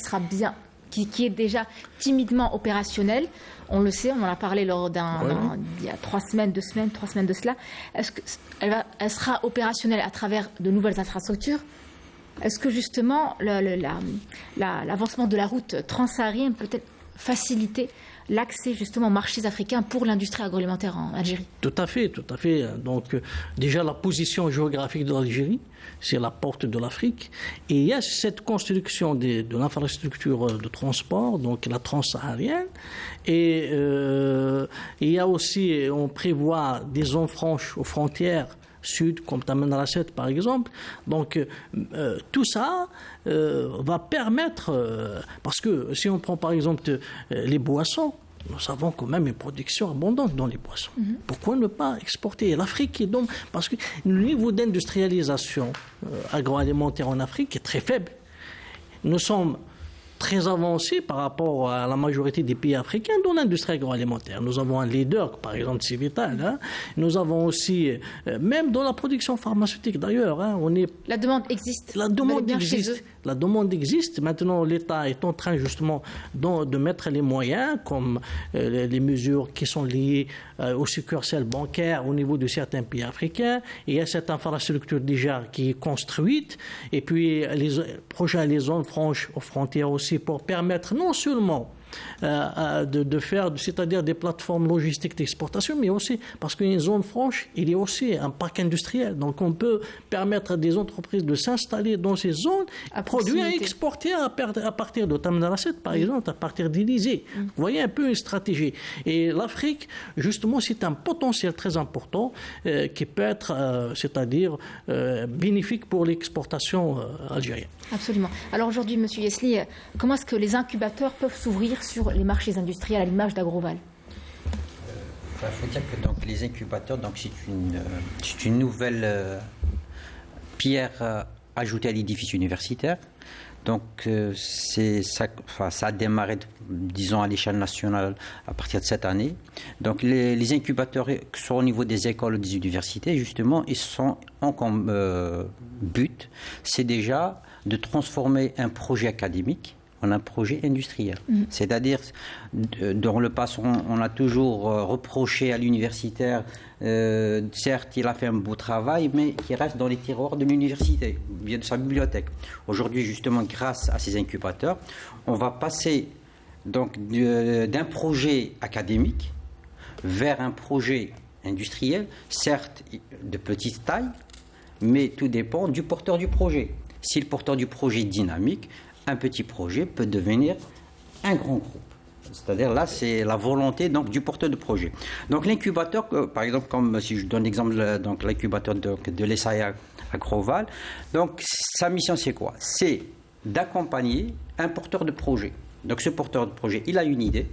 qui est déjà timidement opérationnelle, on le sait, on en a parlé lors il y a 3 semaines de cela. Est-ce qu'elle sera opérationnelle à travers de nouvelles infrastructures? Est-ce que justement l'avancement de la route transsaharienne peut être faciliter l'accès justement aux marchés africains pour l'industrie agroalimentaire en Algérie? Tout à fait. Donc déjà la position géographique de l'Algérie, c'est la porte de l'Afrique. Et il y a cette construction de l'infrastructure de transport, donc la transsaharienne. Et il y a aussi, on prévoit des zones franches aux frontières sud, comme Taman Rasset par exemple. Donc tout ça va permettre, parce que si on prend par exemple les boissons, nous avons quand même une production abondante dans les boissons. Pourquoi ne pas exporter? L'Afrique est donc, parce que le niveau d'industrialisation agroalimentaire en Afrique est très faible. Nous sommes très avancés par rapport à la majorité des pays africains dans l'industrie agroalimentaire. Nous avons un leader, par exemple, c'est Vital. Hein. Nous avons aussi, même dans la production pharmaceutique d'ailleurs, hein, la demande existe. La demande existe. Maintenant, l'État est en train justement de mettre les moyens, comme les mesures qui sont liées aux succursales bancaires au niveau de certains pays africains. Il y a cette infrastructure déjà qui est construite. Et puis, les zones franches aux frontières aussi, pour permettre non seulement de faire, c'est-à-dire des plateformes logistiques d'exportation, mais aussi parce qu'une zone franche, il y a aussi un parc industriel. Donc on peut permettre à des entreprises de s'installer dans ces zones, produire et exporter à partir de Taman Rasset, par exemple, à partir d'Élysée. Vous voyez un peu une stratégie. Et l'Afrique, justement, c'est un potentiel très important qui peut être, c'est-à-dire bénéfique pour l'exportation algérienne. Absolument. Alors aujourd'hui, M. Yesli, comment est-ce que les incubateurs peuvent s'ouvrir sur les marchés industriels à l'image d'Agroval? Il faut dire que donc, les incubateurs, donc, c'est une nouvelle pierre ajoutée à l'édifice universitaire. Donc ça a démarré, disons, à l'échelle nationale à partir de cette année. Donc les incubateurs sont au niveau des écoles ou des universités, justement, ils ont comme but, c'est déjà de transformer un projet académique en un projet industriel. C'est-à-dire, dans le passé, on a toujours reproché à l'universitaire, certes, il a fait un beau travail, mais qui reste dans les tiroirs de l'université, via de sa bibliothèque. Aujourd'hui, justement, grâce à ces incubateurs, on va passer donc d'un projet académique vers un projet industriel, certes de petite taille, mais tout dépend du porteur du projet. Si le porteur du projet est dynamique, un petit projet peut devenir un grand groupe. C'est-à-dire là, c'est la volonté donc, du porteur de projet. Donc l'incubateur, par exemple, comme si je donne l'exemple donc l'incubateur de l'ESAIA à Groval, donc sa mission c'est quoi? C'est d'accompagner un porteur de projet. Donc ce porteur de projet, il a une idée.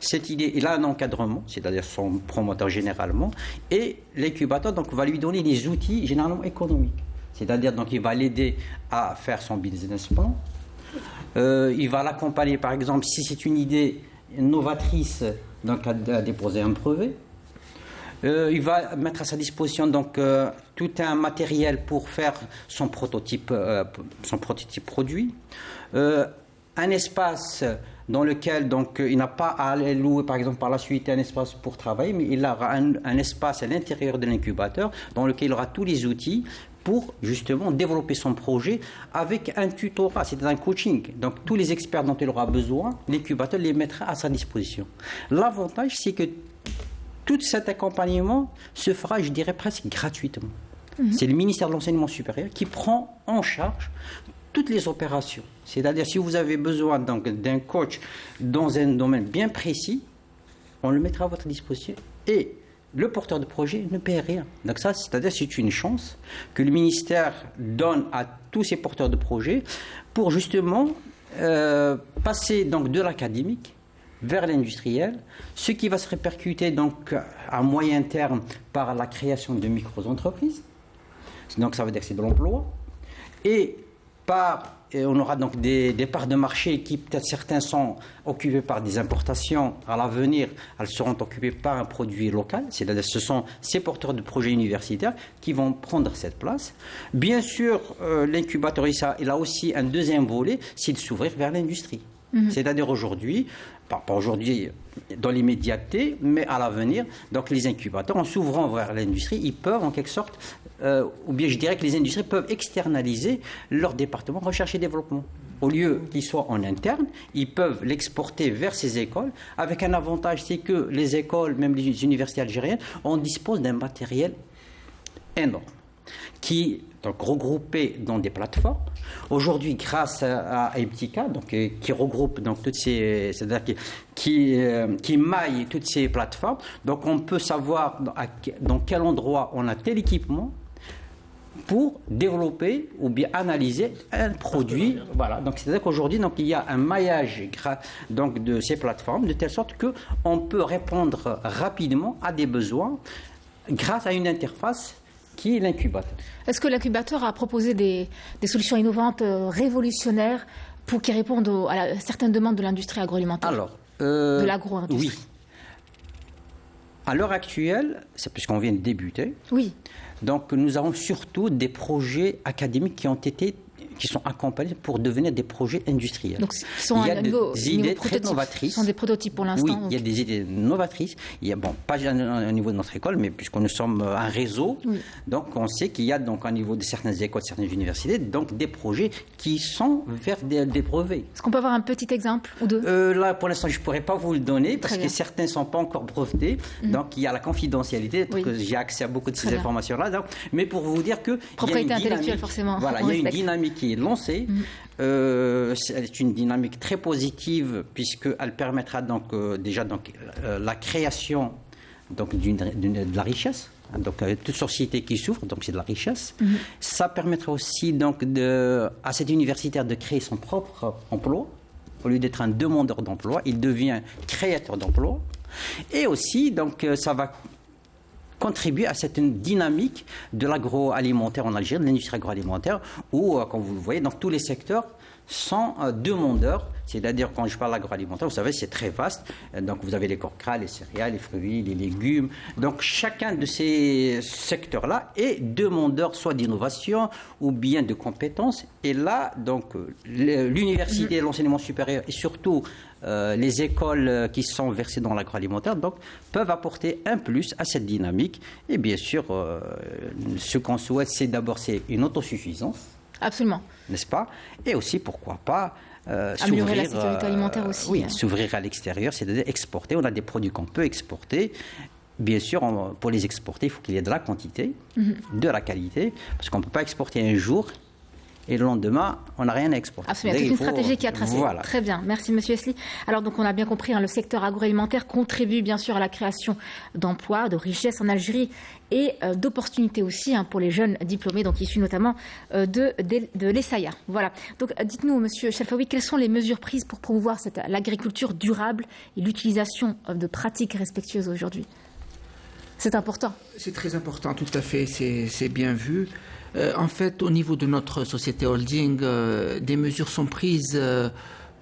Cette idée, il a un encadrement, c'est-à-dire son promoteur généralement, et l'incubateur donc va lui donner des outils généralement économiques. C'est-à-dire donc il va l'aider à faire son business plan. Il va l'accompagner, par exemple, si c'est une idée novatrice, donc à déposer un brevet. Il va mettre à sa disposition donc tout un matériel pour faire son prototype produit. Un espace dans lequel donc il n'a pas à aller louer, par exemple, par la suite un espace pour travailler, mais il aura un espace à l'intérieur de l'incubateur dans lequel il aura tous les outils pour justement développer son projet avec un tutorat, c'est un coaching. Donc tous les experts dont il aura besoin, l'incubateur les mettra à sa disposition. L'avantage, c'est que tout cet accompagnement se fera, je dirais, presque gratuitement. C'est le ministère de l'Enseignement supérieur qui prend en charge toutes les opérations. C'est-à-dire, si vous avez besoin donc, d'un coach dans un domaine bien précis, on le mettra à votre disposition et le porteur de projet ne paie rien. Donc ça, c'est-à-dire c'est une chance que le ministère donne à tous ces porteurs de projet pour justement passer donc de l'académique vers l'industriel, ce qui va se répercuter donc à moyen terme par la création de micro-entreprises. Donc ça veut dire que c'est de l'emploi. Et on aura donc des parts de marché qui, peut-être certains sont occupés par des importations. À l'avenir, elles seront occupées par un produit local. C'est-à-dire ce sont ces porteurs de projets universitaires qui vont prendre cette place. Bien sûr, l'incubateur il a aussi un deuxième volet, c'est de s'ouvrir vers l'industrie. C'est-à-dire aujourd'hui, pas aujourd'hui dans l'immédiateté, mais à l'avenir, donc les incubateurs, en s'ouvrant vers l'industrie, ils peuvent en quelque sorte, ou bien je dirais que les industries peuvent externaliser leur département recherche et développement. Au lieu qu'ils soient en interne, ils peuvent l'exporter vers ces écoles, avec un avantage, c'est que les écoles, même les universités algériennes, on dispose d'un matériel énorme, qui donc regroupé dans des plateformes. Aujourd'hui, grâce à MTK, donc qui regroupe donc toutes ces, c'est-à-dire qui maille toutes ces plateformes, donc on peut savoir dans quel endroit on a tel équipement pour développer ou bien analyser un produit. Voilà. Donc c'est-à-dire qu'aujourd'hui, donc il y a un maillage donc de ces plateformes de telle sorte que on peut répondre rapidement à des besoins grâce à une interface qui est l'incubateur. Est-ce que l'incubateur a proposé des solutions innovantes, révolutionnaires, qui répondent à certaines demandes de l'industrie agroalimentaire? Alors, de l'agro-industrie? Oui. À l'heure actuelle, c'est puisqu'on vient de débuter. Oui. Donc, nous avons surtout des projets académiques qui sont accompagnés pour devenir des projets industriels. Donc, qui sont des idées très novatrices. Ce sont des prototypes pour l'instant. Oui, il y a des idées novatrices. Il y a, bon, pas au niveau de notre école, mais puisque nous sommes un réseau, donc on sait qu'il y a donc au niveau de certaines écoles, certaines universités, donc des projets qui sont vers des brevets. Est-ce qu'on peut avoir un petit exemple ou deux? Là, pour l'instant, je ne pourrais pas vous le donner parce que certains ne sont pas encore brevetés. Donc, il y a la confidentialité. Donc, j'ai accès à beaucoup de ces informations-là. Donc, mais pour vous dire que propriété intellectuelle, forcément. Voilà, il y a une dynamique qui est lancée. C'est une dynamique très positive puisqu'elle permettra donc déjà donc la création donc de la richesse. Donc toute société qui souffre, donc c'est de la richesse. Ça permettra aussi donc à cet universitaire de créer son propre emploi. Au lieu d'être un demandeur d'emploi, il devient créateur d'emploi. Et aussi donc ça va contribuer à cette dynamique de l'agroalimentaire en Algérie, de l'industrie agroalimentaire, où, comme vous le voyez, dans tous les secteurs, sont demandeurs. C'est-à-dire, quand je parle d'agroalimentaire, vous savez, c'est très vaste. Donc, vous avez les corcrales, les céréales, les fruits, les légumes. Donc, chacun de ces secteurs-là est demandeur soit d'innovation ou bien de compétences. Et là, donc, l'université, l'enseignement supérieur et surtout les écoles qui sont versées dans l'agroalimentaire donc, peuvent apporter un plus à cette dynamique. Et bien sûr, ce qu'on souhaite, c'est d'abord une autosuffisance. Absolument. N'est-ce pas? Et aussi, pourquoi pas, améliorer la sécurité alimentaire aussi. Oui, s'ouvrir à l'extérieur, c'est-à-dire exporter. On a des produits qu'on peut exporter. Bien sûr, pour les exporter, il faut qu'il y ait de la quantité, de la qualité, parce qu'on ne peut pas exporter un jour et le lendemain, on n'a rien à exporter. Absolument, il y a toute une stratégie qui a tracée. Voilà. Très bien, merci Monsieur Esli. Alors donc on a bien compris, le secteur agroalimentaire contribue bien sûr à la création d'emplois, de richesses en Algérie et d'opportunités aussi pour les jeunes diplômés, donc issus notamment de l'ESAIA. Voilà. Donc dites-nous, Monsieur Chelfaoui, quelles sont les mesures prises pour promouvoir l'agriculture durable et l'utilisation de pratiques respectueuses aujourd'hui? C'est important. C'est très important, tout à fait, c'est bien vu. En fait, au niveau de notre société holding, des mesures sont prises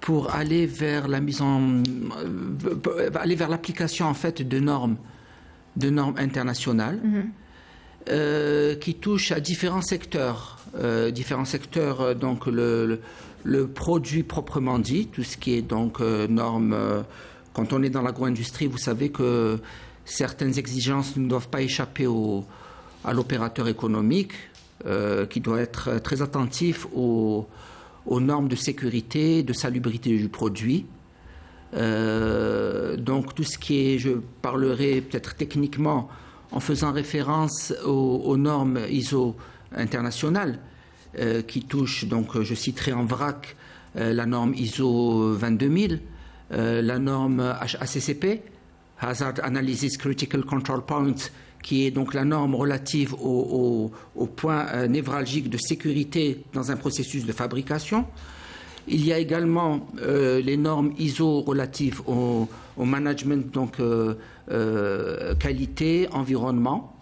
pour aller vers aller vers l'application en fait de normes internationales qui touchent à différents secteurs. Donc le produit proprement dit, tout ce qui est donc normes. Quand on est dans l'agro-industrie, vous savez que certaines exigences ne doivent pas échapper à l'opérateur économique. Qui doit être très attentif aux normes de sécurité, de salubrité du produit. Donc tout ce qui est, je parlerai peut-être techniquement en faisant référence aux normes ISO internationales qui touchent, donc je citerai en vrac la norme ISO 22000, la norme HACCP, Hazard Analysis Critical Control Point, qui est donc la norme relative au point névralgique de sécurité dans un processus de fabrication. Il y a également les normes ISO relatives au management, donc qualité, environnement,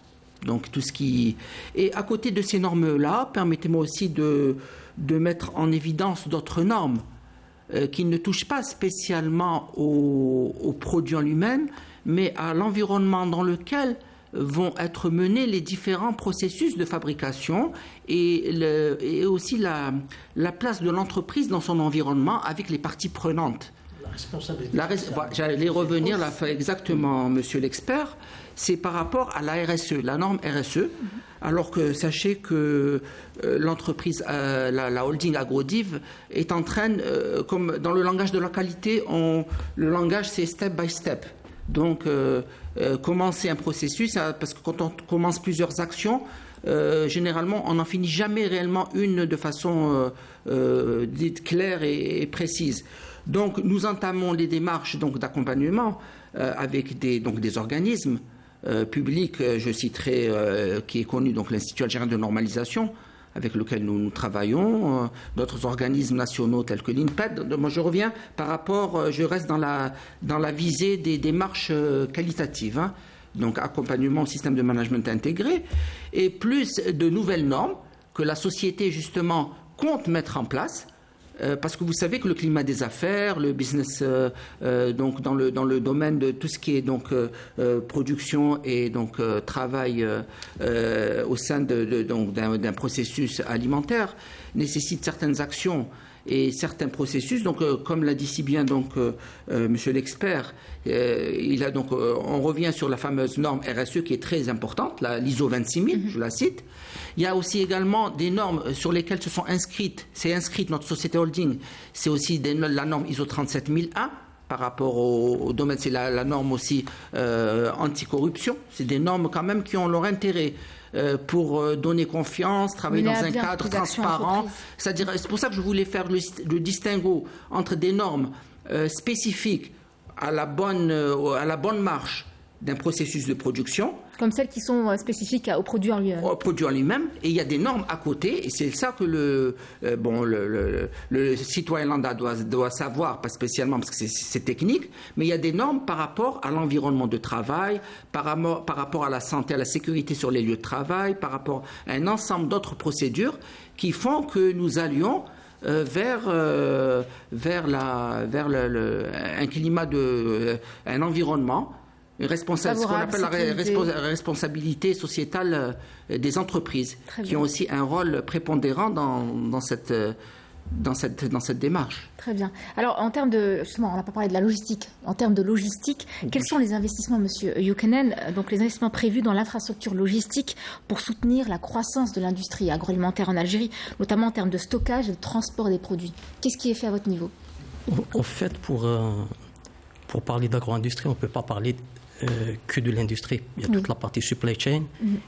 donc tout ce qui... Et à côté de ces normes-là, permettez-moi aussi de mettre en évidence d'autres normes qui ne touchent pas spécialement au produit en lui-même, mais à l'environnement dans lequel vont être menés les différents processus de fabrication et aussi la place de l'entreprise dans son environnement avec les parties prenantes. La responsabilité. J'allais revenir là, exactement, monsieur l'expert. C'est par rapport à la RSE, la norme RSE, alors que sachez que l'entreprise, la holding Agrodiv, est en train, comme dans le langage de la qualité, le langage c'est step by step. Donc, commencer un processus, parce que quand on commence plusieurs actions, généralement, on n'en finit jamais réellement une de façon dite claire et précise. Donc, nous entamons les démarches d'accompagnement avec des organismes publics. Je citerai qui est connu, donc l'Institut algérien de normalisation, avec lequel nous travaillons, d'autres organismes nationaux tels que l'INPED. Moi, je reste dans la visée des démarches qualitatives, hein. Donc accompagnement au système de management intégré, et plus de nouvelles normes que la société, justement, compte mettre en place. Parce que vous savez que le climat des affaires, le business, donc dans le domaine de tout ce qui est production et travail au sein d'un processus alimentaire nécessite certaines actions et certains processus. Donc, comme l'a dit si bien Monsieur l'expert, on revient sur la fameuse norme RSE qui est très importante, l'ISO 26000, je la cite. Il y a aussi également des normes sur lesquelles c'est inscrite notre société holding. C'est aussi la norme ISO 37001 par rapport au domaine. C'est la norme aussi anticorruption. C'est des normes quand même qui ont leur intérêt pour donner confiance, travailler dans un cadre transparent. C'est pour ça que je voulais faire le distinguo entre des normes spécifiques à la bonne marche d'un processus de production. Comme celles qui sont spécifiques au produit en lui-même. Au produit en lui-même. Et il y a des normes à côté, et c'est ça que le citoyen lambda doit savoir, pas spécialement parce que c'est technique, mais il y a des normes par rapport à l'environnement de travail, par rapport à la santé, à la sécurité sur les lieux de travail, par rapport à un ensemble d'autres procédures qui font que nous allions vers un climat un environnement, ce qu'on appelle la responsabilité sociétale des entreprises, qui ont aussi un rôle prépondérant dans cette démarche. Très bien. Alors, en termes de, justement, on n'a pas parlé de la logistique. En termes de logistique, quels sont les investissements, Monsieur Youkanen, donc les investissements prévus dans l'infrastructure logistique pour soutenir la croissance de l'industrie agroalimentaire en Algérie, notamment en termes de stockage et de transport des produits? Qu'est-ce qui est fait à votre niveau? En fait, pour parler d'agro-industrie, on ne peut pas parler que de l'industrie. Il y a toute la partie supply chain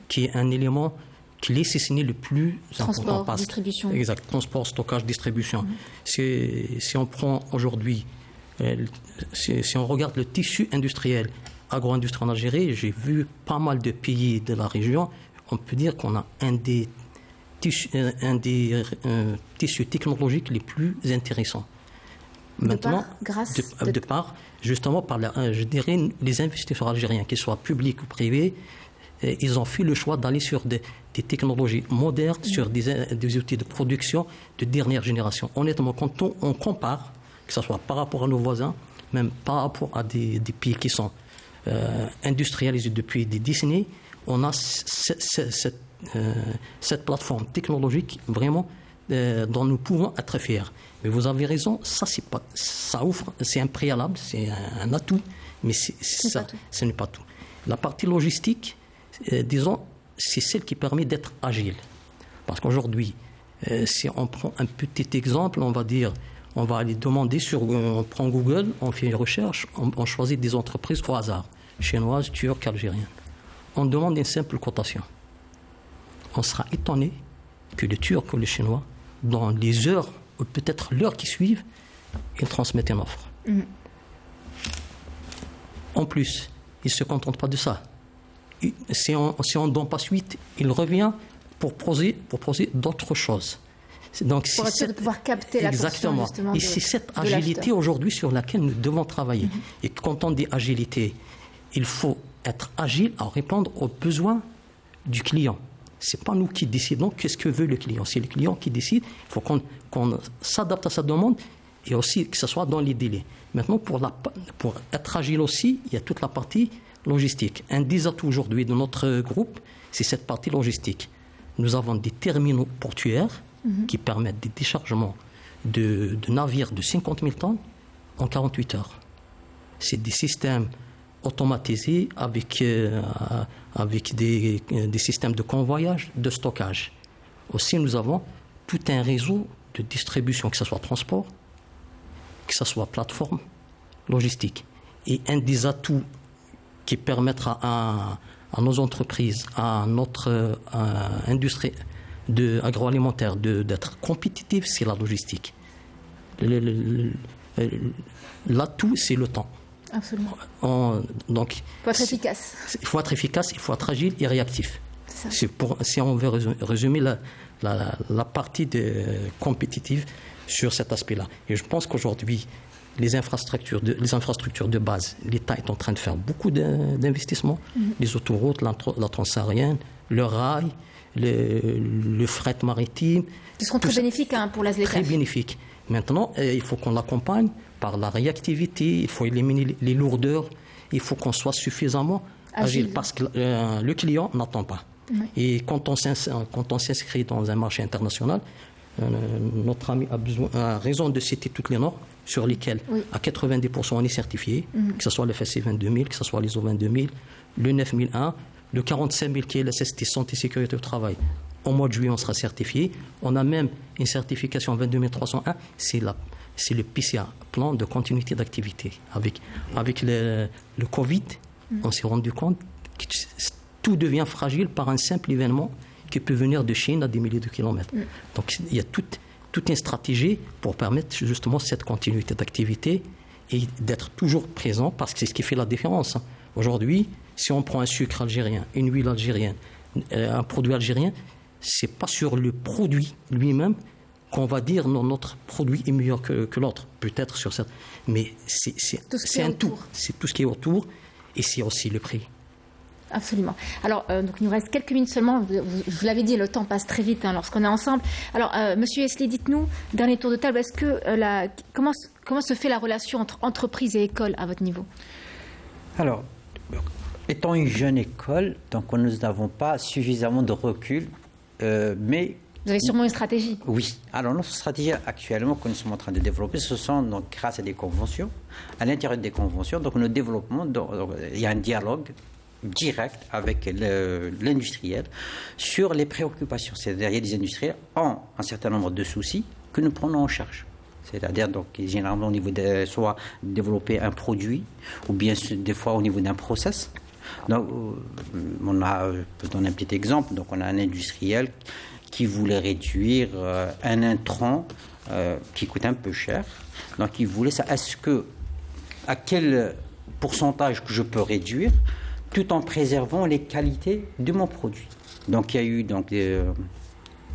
qui est un élément qui est assassiné le plus important. Transport, distribution. Exact. Transport, stockage, distribution. Si on prend aujourd'hui, si on regarde le tissu industriel, agro-industrie en Algérie, j'ai vu pas mal de pays de la région, on peut dire qu'on a un des tissus technologiques les plus intéressants. Maintenant, de part, justement, je dirais, les investisseurs algériens, qu'ils soient publics ou privés, ils ont fait le choix d'aller sur des technologies modernes, sur des outils de production de dernière génération. Honnêtement, quand on compare, que ce soit par rapport à nos voisins, même par rapport à des pays qui sont industrialisés depuis des décennies, on a cette plateforme technologique vraiment dont nous pouvons être fiers. Mais vous avez raison, c'est un préalable, c'est un atout, mais ce n'est pas tout. La partie logistique, disons, c'est celle qui permet d'être agile. Parce qu'aujourd'hui, si on prend un petit exemple, on va aller demander on prend Google, on fait une recherche, on choisit des entreprises au hasard, chinoises, turques, algériennes. On demande une simple cotation. On sera étonné que les Turcs ou les Chinois, dans les heures ou peut-être l'heure qui suivent, ils transmettent une offre. En plus, ils ne se contentent pas de ça. Si on ne donne pas suite, il revient pour poser d'autres choses. Donc, pour être sûr de pouvoir capter la exactement. Exactement. Et c'est cette agilité aujourd'hui sur laquelle nous devons travailler. Et quand on dit agilité, il faut être agile à répondre aux besoins du client. Ce n'est pas nous qui décidons qu'est-ce que veut le client. C'est le client qui décide. Il faut qu'on s'adapte à sa demande et aussi que ce soit dans les délais. Maintenant, pour être agile aussi, il y a toute la partie logistique. Un des atouts aujourd'hui de notre groupe, c'est cette partie logistique. Nous avons des terminaux portuaires qui permettent des déchargements de navires de 50 000 tonnes en 48 heures. C'est des systèmes automatisés avec des systèmes de convoyage, de stockage. Aussi, nous avons tout un réseau de distribution, que ce soit transport, que ce soit plateforme, logistique. Et un des atouts qui permettra à nos entreprises, à notre industrie agroalimentaire d'être compétitive, c'est la logistique. L'atout, c'est le temps. Absolument. Donc, il faut être efficace. Il faut être efficace, il faut être agile et réactif. Si on veut résumer la partie compétitive sur cet aspect-là. Et je pense qu'aujourd'hui, les infrastructures de base, l'État est en train de faire beaucoup d'investissements. Les autoroutes, la transsaharienne, le rail, le fret maritime. Qui seront très bénéfiques pour l'ASLECAF. Très bénéfiques. Maintenant, il faut qu'on l'accompagne par la réactivité, il faut éliminer les lourdeurs, il faut qu'on soit suffisamment agile parce que le client n'attend pas. Oui. Et quand on s'inscrit dans un marché international, notre ami a raison de citer toutes les normes sur lesquelles, à 90%, on est certifié, que ce soit le FSC 22000, que ce soit l'ISO 22000, le 9001, le 45000 qui est la SST Santé Sécurité au Travail. Au mois de juillet, on sera certifié. On a même une certification 22301, c'est le PCA, plan de continuité d'activité. Avec le Covid, on s'est rendu compte que tout devient fragile par un simple événement qui peut venir de Chine à des milliers de kilomètres. Donc il y a toute une stratégie pour permettre justement cette continuité d'activité et d'être toujours présent parce que c'est ce qui fait la différence. Aujourd'hui, si on prend un sucre algérien, une huile algérienne, un produit algérien, c'est pas sur le produit lui-même qu'on va dire non, notre produit est meilleur que l'autre, peut-être sur ça. Mais c'est un tout. C'est tout ce qui est autour et c'est aussi le prix. Absolument. Alors, donc il nous reste quelques minutes seulement. Vous l'avez dit, le temps passe très vite lorsqu'on est ensemble. Alors, Monsieur Esli, dites-nous, dernier tour de table, est-ce que comment se fait la relation entre entreprise et école à votre niveau? Alors, étant une jeune école, donc nous n'avons pas suffisamment de recul, mais... Vous avez sûrement une stratégie. Oui. Alors, notre stratégie actuellement que nous sommes en train de développer, ce sont donc grâce à des conventions. À l'intérieur des conventions, donc nous développons, il y a un dialogue direct avec l'industriel sur les préoccupations. C'est-à-dire il y a des industriels ont un certain nombre de soucis que nous prenons en charge. C'est-à-dire donc généralement au niveau de soit développer un produit ou bien des fois au niveau d'un process. Donc je peux donner un petit exemple. Donc on a un industriel qui voulait réduire un intrant qui coûte un peu cher. Donc il voulait ça. À quel pourcentage que je peux réduire tout en préservant les qualités de mon produit. Donc il y a eu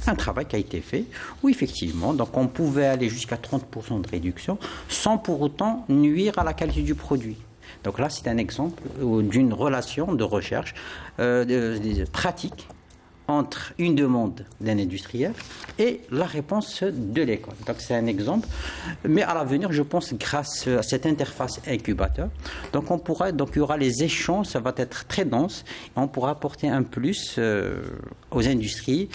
un travail qui a été fait où effectivement donc on pouvait aller jusqu'à 30% de réduction sans pour autant nuire à la qualité du produit. Donc là c'est un exemple d'une relation de recherche pratique entre une demande d'un industriel et la réponse de l'école. Donc c'est un exemple. Mais à l'avenir, je pense, grâce à cette interface incubateur, donc il y aura les échanges, ça va être très dense, et on pourra apporter un plus aux industries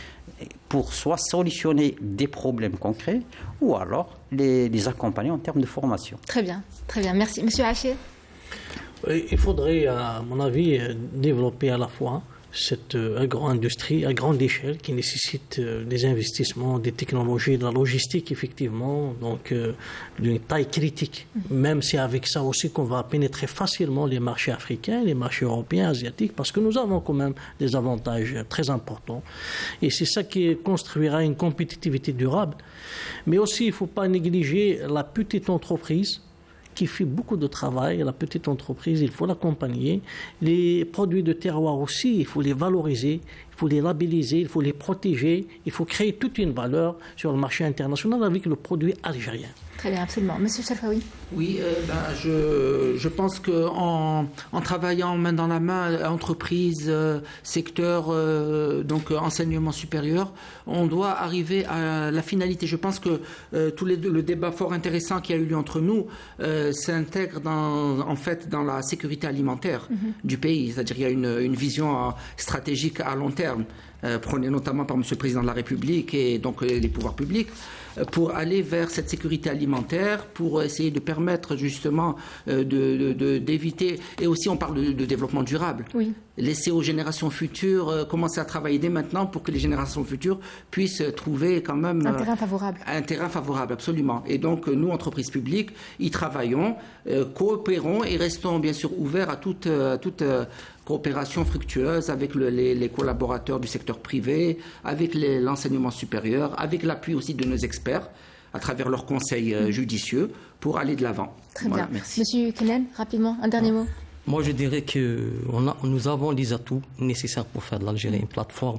pour soit solutionner des problèmes concrets ou alors les accompagner en termes de formation. Très bien, merci. Monsieur Haché. Il faudrait, à mon avis, développer à la fois cette agro-industrie à grande échelle qui nécessite des investissements, des technologies, de la logistique effectivement, donc d'une taille critique. Même si avec ça aussi qu'on va pénétrer facilement les marchés africains, les marchés européens, asiatiques, parce que nous avons quand même des avantages très importants. Et c'est ça qui construira une compétitivité durable. Mais aussi, il ne faut pas négliger la petite entreprise qui fait beaucoup de travail. La petite entreprise, il faut l'accompagner. Les produits de terroir aussi, il faut les valoriser, il faut les labelliser, il faut les protéger, il faut créer toute une valeur sur le marché international avec le produit algérien. Très bien, absolument. Monsieur Chalfaoui. Oui, je pense qu'en travaillant main dans la main, entreprise, secteur, donc enseignement supérieur, on doit arriver à la finalité. Je pense que le débat fort intéressant qui a eu lieu entre nous s'intègre en fait dans la sécurité alimentaire du pays. C'est-à-dire qu'il y a une vision stratégique à long terme, prônée notamment par M. le Président de la République et donc les pouvoirs publics, pour aller vers cette sécurité alimentaire, pour essayer de permettre justement d'éviter, et aussi on parle de développement durable, laisser aux générations futures commencer à travailler dès maintenant pour que les générations futures puissent trouver quand même un terrain favorable. Un terrain favorable, absolument. Et donc nous, entreprises publiques, y travaillons, coopérons et restons bien sûr ouverts à toute coopération fructueuse avec les collaborateurs du secteur privé, avec l'enseignement supérieur, avec l'appui aussi de nos experts à travers leurs conseils judicieux pour aller de l'avant. Très bien. Merci. Monsieur Kenen, rapidement, un dernier mot. Moi, je dirais que nous avons les atouts nécessaires pour faire de l'Algérie une plateforme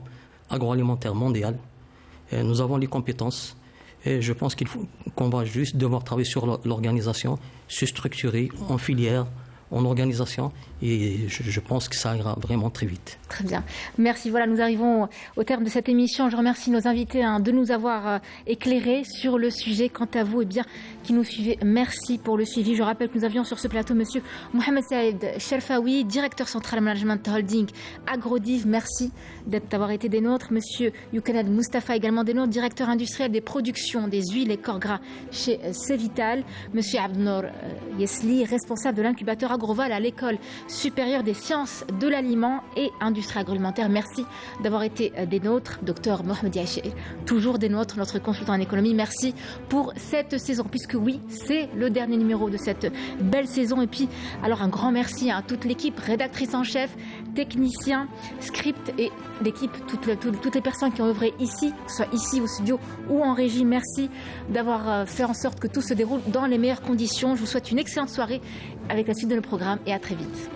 agroalimentaire mondiale. Et nous avons les compétences. Et je pense qu'on va juste devoir travailler sur l'organisation, se structurer en filière, en organisation, et je pense que ça ira vraiment très vite. Très bien. Merci. Voilà, nous arrivons au terme de cette émission. Je remercie nos invités de nous avoir éclairés sur le sujet. Quant à vous, qui nous suivez, merci pour le suivi. Je rappelle que nous avions sur ce plateau Monsieur Mohamed Saïd Chalfaoui, directeur central management holding Agrodiv. Merci d'avoir été des nôtres. Monsieur Youkanad Mustafa, également des nôtres, directeur industriel des productions des huiles et corps gras chez Cevital. Monsieur Abdnour Yesli, responsable de l'incubateur Agroval à l'école supérieure des sciences de l'aliment et industrie agroalimentaire. Merci d'avoir été des nôtres. Docteur Mohamed Yacher, toujours des nôtres, notre consultant en économie. Merci pour cette saison, puisque oui, c'est le dernier numéro de cette belle saison. Et puis, alors un grand merci à toute l'équipe, rédactrice en chef, technicien, script et l'équipe, toutes les personnes qui ont œuvré ici, que ce soit ici au studio ou en régie. Merci d'avoir fait en sorte que tout se déroule dans les meilleures conditions. Je vous souhaite une excellente soirée avec la suite de nos programmes et à très vite.